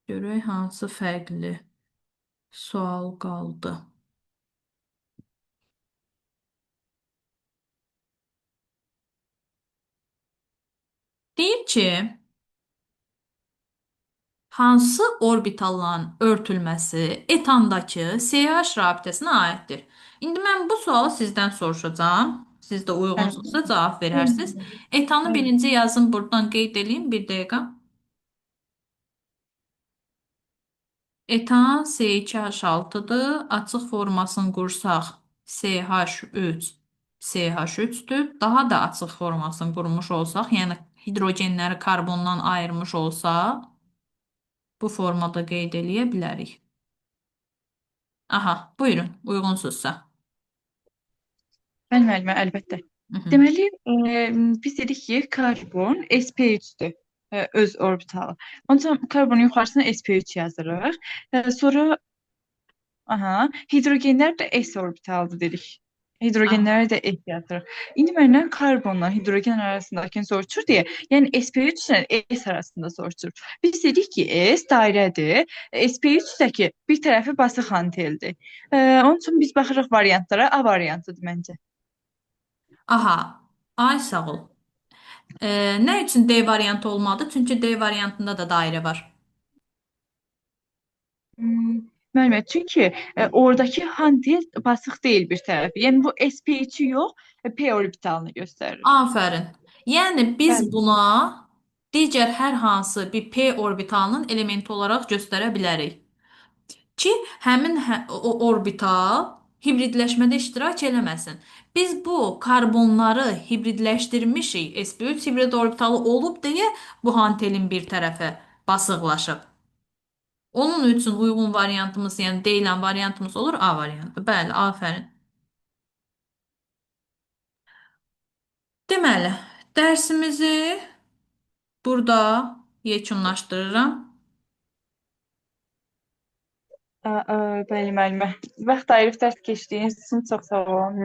Görək hansı fərqli sual qaldı. Deyir ki, hansı orbitalların örtülməsi etandakı CH rabitəsinə aiddir? İndi mən bu sualı sizdən soruşacağam. Siz də uyğunsunuzsa Bəli. cavab verərsiniz. Bəli. Etanı Bəli. birinci yazım buradan qeyd edeyim bir dəqiqə. Etan CH6-dır. Açıq formasını qursaq CH3 CH3-dür. Daha da açıq formasını qurmuş olsaq, yəni hidrogenləri karbondan ayırmış olsaq, bu formada qeyd eləyə bilərik. Aha, buyurun, uyğunsuzsa. Bəli, müəllimə, əlbəttə. Hı hı. Deməli, biz dedik ki, karbon sp3-dür öz orbitalı. Onun üçün karbonun yuxarısına sp3 yazırıq. Sonra hidrogenlər də s orbitaldır dedik. Ah, Hidrogenlərə də S yazırıq. İndi məndən karbonla hidrogen arasındakını soruşur deyə, yəni sp3 ilə S arasında soruşur. Biz dedik ki, S dairədir, sp3-dəki bir tərəfi basıq anteldir. Onun üçün biz baxırıq variantlara. A variantıdır məncə. aha, ay sağ ol. Nə üçün D variantı olmadı? Çünki D variantında da dairə var. Müəllimə, çünki oradakı hantel basıq deyil bir tərəfi. Yəni bu sp3-ü yox, p orbitalını göstərir. Afərin. Yəni biz Bəli. buna digər hər hansı bir p orbitalının elementi olaraq göstərə bilərik. Ki, həmin o orbital hibridləşmədə iştirak eləməsin. Biz bu karbonları hibridləşdirmişik. sp3 hibrid orbitalı olub deyə bu hantelin bir tərəfi basıqlaşıb. Onun üçün uyğun variantımız, yəni deyilən variantımız olur A variantı. Bəli, afərin. Deməli, dərsimizi burada yekunlaşdırıram. Bəli, müəllimə. Vaxt ayırıb dərs keçdiyiniz üçün çox sağ olun.